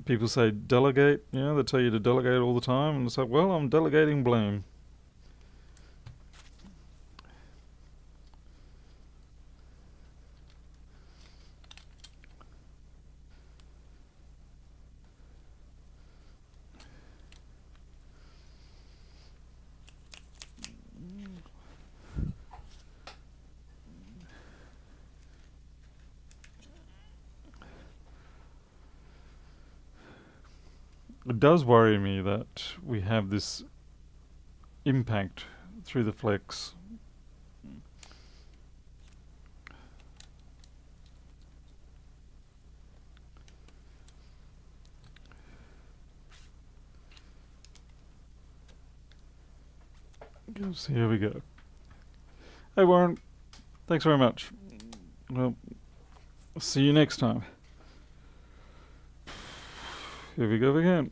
People say delegate, they tell you to delegate all the time, and it's like, well, I'm delegating blame. It does worry me that we have this impact through the flex. So here we go. Hey Warren, thanks very much. Well, see you next time. Here we go again.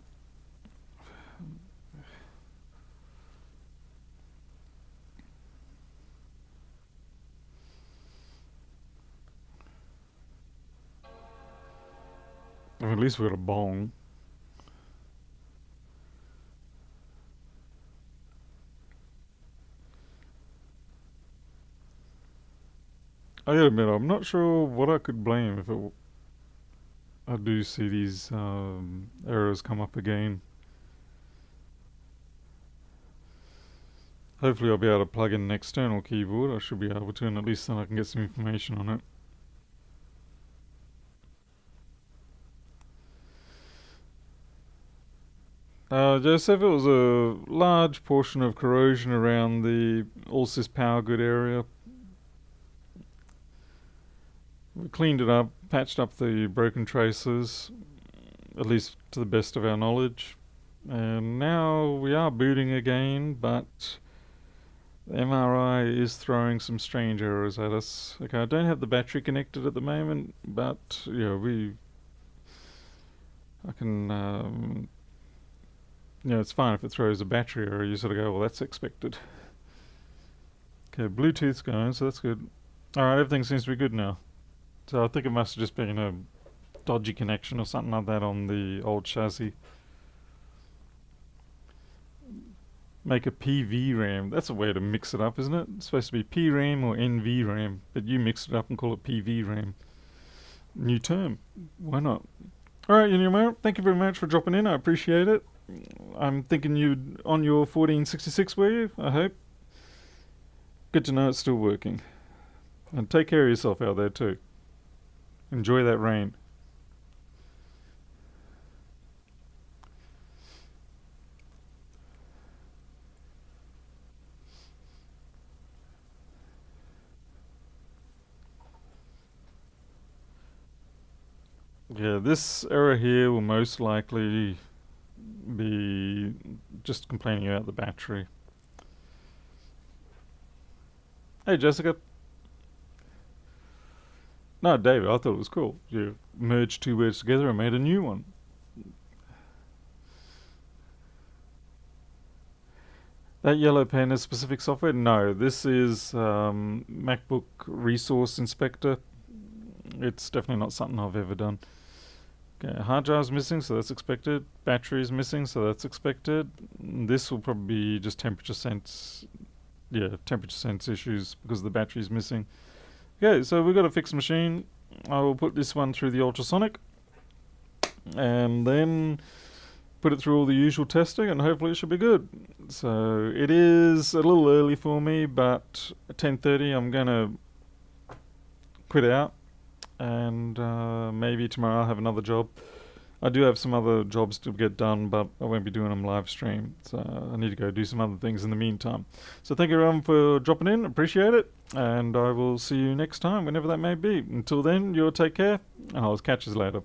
Well, at least we got a bong. I gotta admit, I'm not sure what I could blame if I do see these errors come up again. Hopefully I'll be able to plug in an external keyboard. I should be able to, and at least then I can get some information on it. Joseph, it was a large portion of corrosion around the Allsys power good area. We cleaned it up, patched up the broken traces, at least to the best of our knowledge. And now we are booting again, but the MRI is throwing some strange errors at us. Okay, I don't have the battery connected at the moment, but I can, it's fine if it throws a battery error. You sort of go, well, that's expected. Okay, Bluetooth's going, so that's good. Alright, everything seems to be good now. So I think it must have just been a dodgy connection or something like that on the old chassis. Make a PV RAM. That's a way to mix it up, isn't it? It's supposed to be PRAM or NV RAM, but you mix it up and call it PV RAM. New term. Why not? Alright, thank you very much for dropping in. I appreciate it. I'm thinking you'd on your 1466, were you? I hope. Good to know it's still working. And take care of yourself out there too. Enjoy that rain. Yeah, this error here will most likely be just complaining about the battery. Hey Jessica. No, David, I thought it was cool. You merged two words together and made a new one. That yellow pen is specific software? No, this is MacBook Resource Inspector. It's definitely not something I've ever done. Okay, hard drive's missing, so that's expected. Battery's missing, so that's expected. This will probably be just temperature sense. Yeah, temperature sense issues because the battery's missing. Okay, so we've got a fixed machine. I will put this one through the ultrasonic and then put it through all the usual testing, and hopefully it should be good. So it is a little early for me, but at 10:30 I'm going to quit out, and maybe tomorrow I'll have another job. I do have some other jobs to get done, but I won't be doing them live stream. So I need to go do some other things in the meantime. So thank you everyone for dropping in. Appreciate it. And I will see you next time, whenever that may be. Until then, you'll take care. And I'll catch you later.